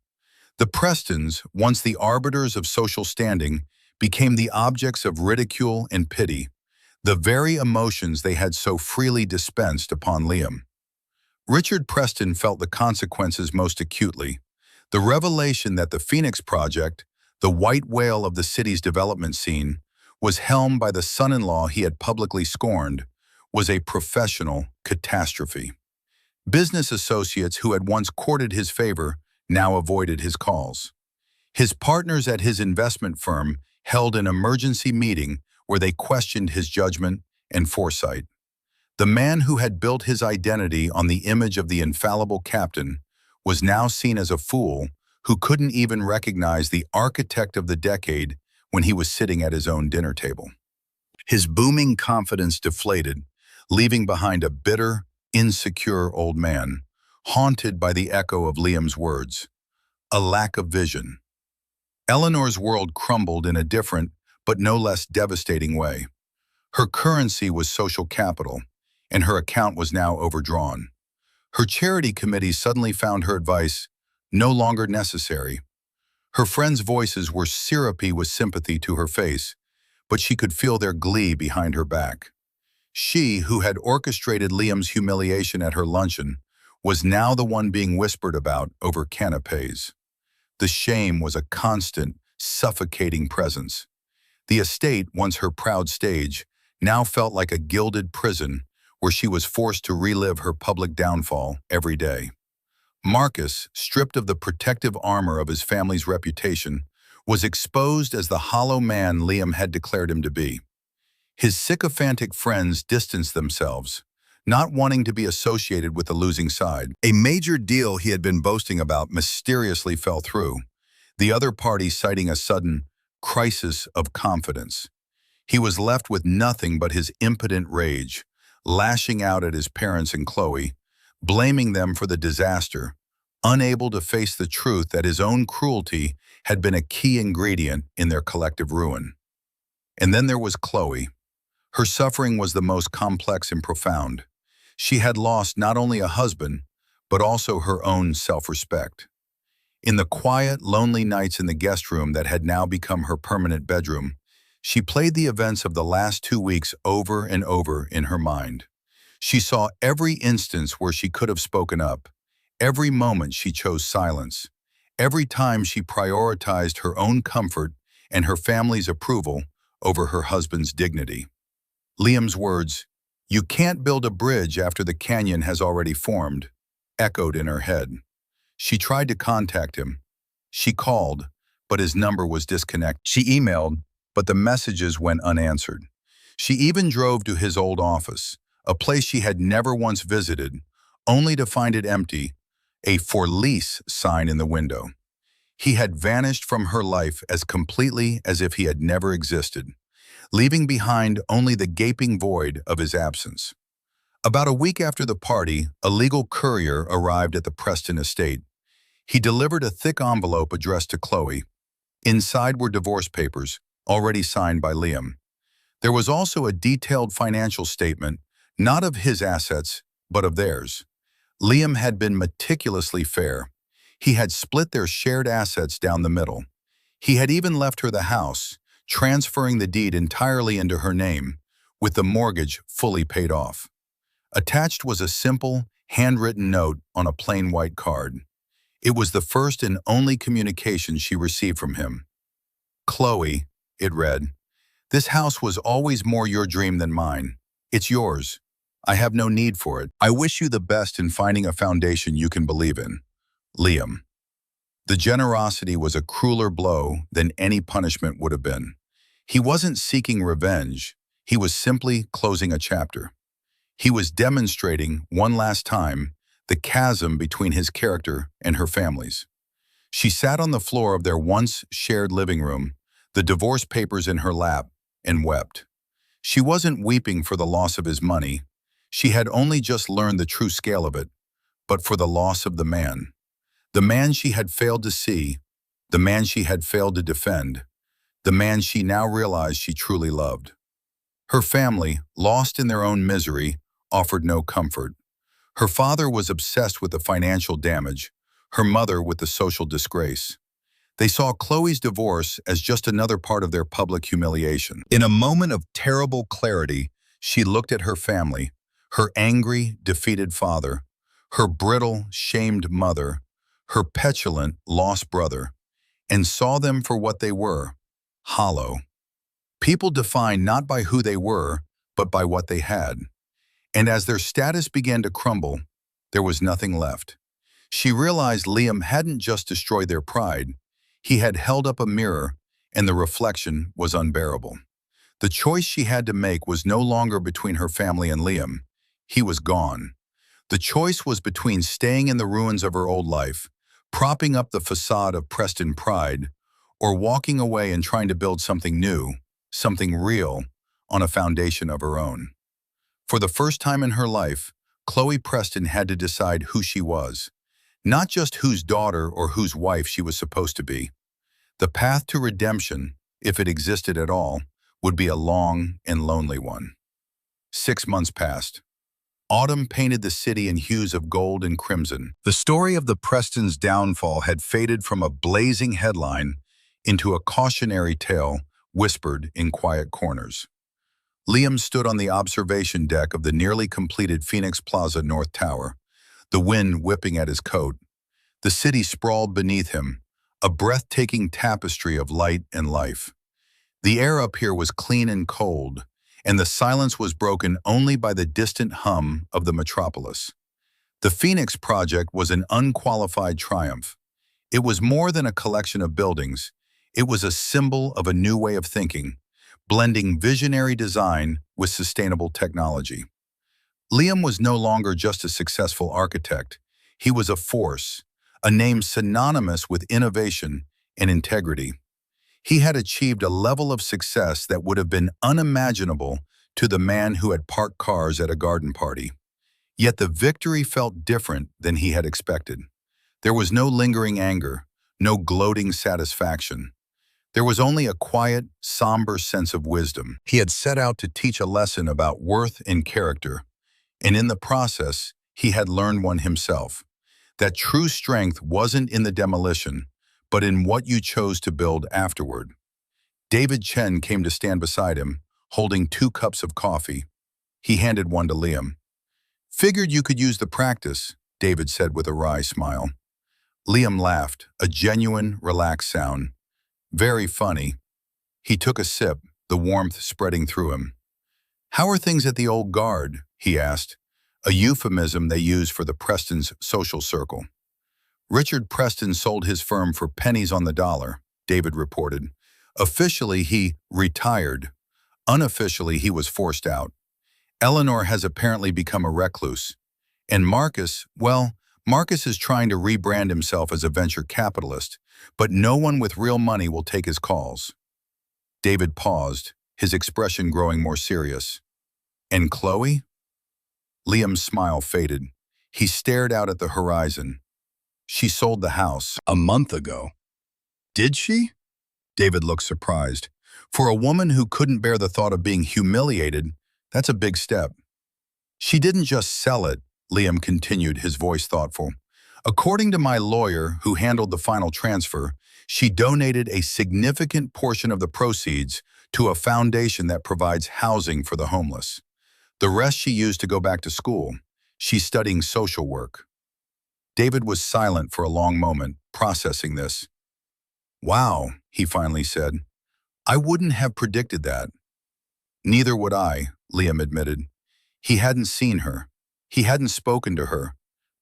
The Prestons, once the arbiters of social standing, became the objects of ridicule and pity, the very emotions they had so freely dispensed upon Liam. Richard Preston felt the consequences most acutely. The revelation that the Phoenix Project, the white whale of the city's development scene, was helmed by the son-in-law he had publicly scorned, was a professional catastrophe. Business associates who had once courted his favor now avoided his calls. His partners at his investment firm held an emergency meeting where they questioned his judgment and foresight. The man who had built his identity on the image of the infallible captain was now seen as a fool who couldn't even recognize the architect of the decade when he was sitting at his own dinner table. His booming confidence deflated, leaving behind a bitter, insecure old man, haunted by the echo of Liam's words, a lack of vision. Eleanor's world crumbled in a different, but no less devastating way. Her currency was social capital, and her account was now overdrawn. Her charity committee suddenly found her advice no longer necessary. Her friends' voices were syrupy with sympathy to her face, but she could feel their glee behind her back. She, who had orchestrated Liam's humiliation at her luncheon, was now the one being whispered about over canapes. The shame was a constant, suffocating presence. The estate, once her proud stage, now felt like a gilded prison where she was forced to relive her public downfall every day. Marcus, stripped of the protective armor of his family's reputation, was exposed as the hollow man Liam had declared him to be. His sycophantic friends distanced themselves, not wanting to be associated with the losing side. A major deal he had been boasting about mysteriously fell through, the other party citing a sudden crisis of confidence. He was left with nothing but his impotent rage, lashing out at his parents and Chloe, blaming them for the disaster, unable to face the truth that his own cruelty had been a key ingredient in their collective ruin. And then there was Chloe. Her suffering was the most complex and profound. She had lost not only a husband, but also her own self-respect. In the quiet, lonely nights in the guest room that had now become her permanent bedroom, she played the events of the last 2 weeks over and over in her mind. She saw every instance where she could have spoken up, every moment she chose silence, every time she prioritized her own comfort and her family's approval over her husband's dignity. Liam's words, "You can't build a bridge after the canyon has already formed," echoed in her head. She tried to contact him. She called, but his number was disconnected. She emailed, but the messages went unanswered. She even drove to his old office, a place she had never once visited, only to find it empty, a "for lease" sign in the window. He had vanished from her life as completely as if he had never existed, leaving behind only the gaping void of his absence. About a week after the party, a legal courier arrived at the Preston estate. He delivered a thick envelope addressed to Chloe. Inside were divorce papers, already signed by Liam. There was also a detailed financial statement, not of his assets, but of theirs. Liam had been meticulously fair. He had split their shared assets down the middle. He had even left her the house, transferring the deed entirely into her name, with the mortgage fully paid off. Attached was a simple, handwritten note on a plain white card. It was the first and only communication she received from him. "Chloe," it read, "this house was always more your dream than mine. It's yours. I have no need for it. I wish you the best in finding a foundation you can believe in. Liam." The generosity was a crueler blow than any punishment would have been. He wasn't seeking revenge. He was simply closing a chapter. He was demonstrating, one last time, the chasm between his character and her family's. She sat on the floor of their once shared living room, the divorce papers in her lap, and wept. She wasn't weeping for the loss of his money. She had only just learned the true scale of it, but for the loss of the man she had failed to see, the man she had failed to defend, the man she now realized she truly loved. Her family, lost in their own misery, offered no comfort. Her father was obsessed with the financial damage, her mother with the social disgrace. They saw Chloe's divorce as just another part of their public humiliation. In a moment of terrible clarity, she looked at her family, her angry, defeated father, her brittle, shamed mother, her petulant, lost brother, and saw them for what they were: hollow. People defined not by who they were, but by what they had. And as their status began to crumble, there was nothing left. She realized Liam hadn't just destroyed their pride. He had held up a mirror, and the reflection was unbearable. The choice she had to make was no longer between her family and Liam. He was gone. The choice was between staying in the ruins of her old life, propping up the facade of Preston pride, or walking away and trying to build something new, something real, on a foundation of her own. For the first time in her life, Chloe Preston had to decide who she was, not just whose daughter or whose wife she was supposed to be. The path to redemption, if it existed at all, would be a long and lonely one. 6 months passed. Autumn painted the city in hues of gold and crimson. The story of the Prestons' downfall had faded from a blazing headline into a cautionary tale whispered in quiet corners. Liam stood on the observation deck of the nearly completed Phoenix Plaza North Tower, the wind whipping at his coat. The city sprawled beneath him, a breathtaking tapestry of light and life. The air up here was clean and cold, and the silence was broken only by the distant hum of the metropolis. The Phoenix Project was an unqualified triumph. It was more than a collection of buildings. It was a symbol of a new way of thinking, blending visionary design with sustainable technology. Liam was no longer just a successful architect. He was a force, a name synonymous with innovation and integrity. He had achieved a level of success that would have been unimaginable to the man who had parked cars at a garden party. Yet the victory felt different than he had expected. There was no lingering anger, no gloating satisfaction. There was only a quiet, somber sense of wisdom. He had set out to teach a lesson about worth and character, and in the process, he had learned one himself. That true strength wasn't in the demolition, but in what you chose to build afterward. David Chen came to stand beside him, holding 2 cups of coffee. He handed one to Liam. "Figured you could use the practice," David said with a wry smile. Liam laughed, a genuine, relaxed sound. "Very funny." He took a sip, the warmth spreading through him. "How are things at the old guard?" he asked, a euphemism they use for the Prestons' social circle. "Richard Preston sold his firm for pennies on the dollar," David reported. "Officially, he retired. Unofficially, he was forced out. Eleanor has apparently become a recluse. And Marcus, well, Marcus is trying to rebrand himself as a venture capitalist, but no one with real money will take his calls." David paused, his expression growing more serious. "And Chloe?" Liam's smile faded. He stared out at the horizon. "She sold the house a month ago." "Did she?" David looked surprised. For a woman who couldn't bear the thought of being humiliated, that's a big step. "She didn't just sell it," Liam continued, his voice thoughtful. "According to my lawyer, who handled the final transfer, she donated a significant portion of the proceeds to a foundation that provides housing for the homeless. The rest she used to go back to school. She's studying social work." David was silent for a long moment, processing this. "Wow," he finally said. "I wouldn't have predicted that." "Neither would I," Liam admitted. He hadn't seen her. He hadn't spoken to her.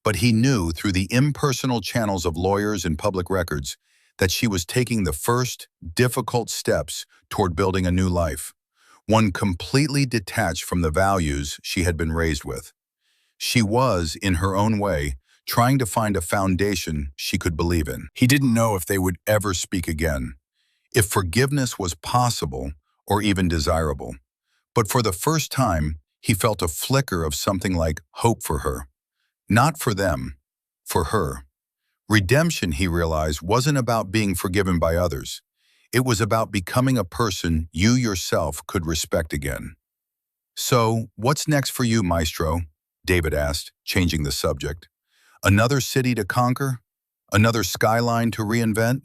But he knew through the impersonal channels of lawyers and public records that she was taking the first, difficult steps toward building a new life, one completely detached from the values she had been raised with. She was, in her own way, trying to find a foundation she could believe in. He didn't know if they would ever speak again, if forgiveness was possible or even desirable. But for the first time, he felt a flicker of something like hope for her. Not for them, for her. Redemption, he realized, wasn't about being forgiven by others. It was about becoming a person you yourself could respect again. "So, what's next for you, Maestro?" David asked, changing the subject. "Another city to conquer? Another skyline to reinvent?"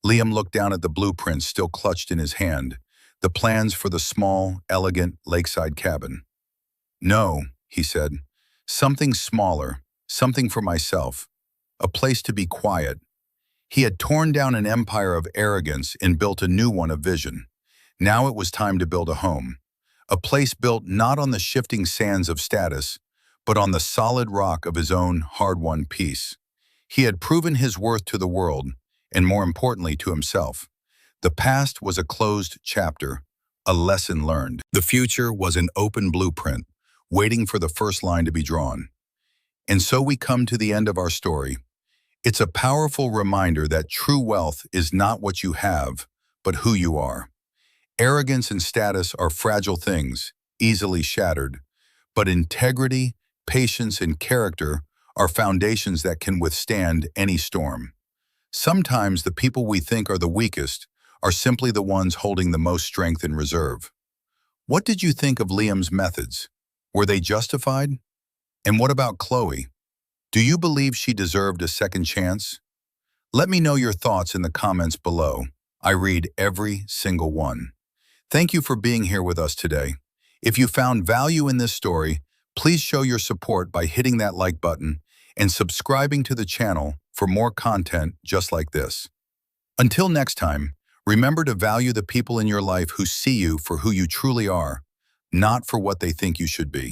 Liam looked down at the blueprints still clutched in his hand, the plans for the small, elegant lakeside cabin. "No," he said. "Something smaller, something for myself. A place to be quiet." He had torn down an empire of arrogance and built a new one of vision. Now it was time to build a home. A place built not on the shifting sands of status, but on the solid rock of his own hard-won peace. He had proven his worth to the world, and more importantly to himself. The past was a closed chapter, a lesson learned. The future was an open blueprint, waiting for the first line to be drawn. And so we come to the end of our story. It's a powerful reminder that true wealth is not what you have, but who you are. Arrogance and status are fragile things, easily shattered, but integrity, patience, and character are foundations that can withstand any storm. Sometimes the people we think are the weakest are simply the ones holding the most strength in reserve. What did you think of Liam's methods? Were they justified? And what about Chloe? Do you believe she deserved a second chance? Let me know your thoughts in the comments below. I read every single one. Thank you for being here with us today. If you found value in this story, please show your support by hitting that like button and subscribing to the channel for more content just like this. Until next time, remember to value the people in your life who see you for who you truly are, not for what they think you should be.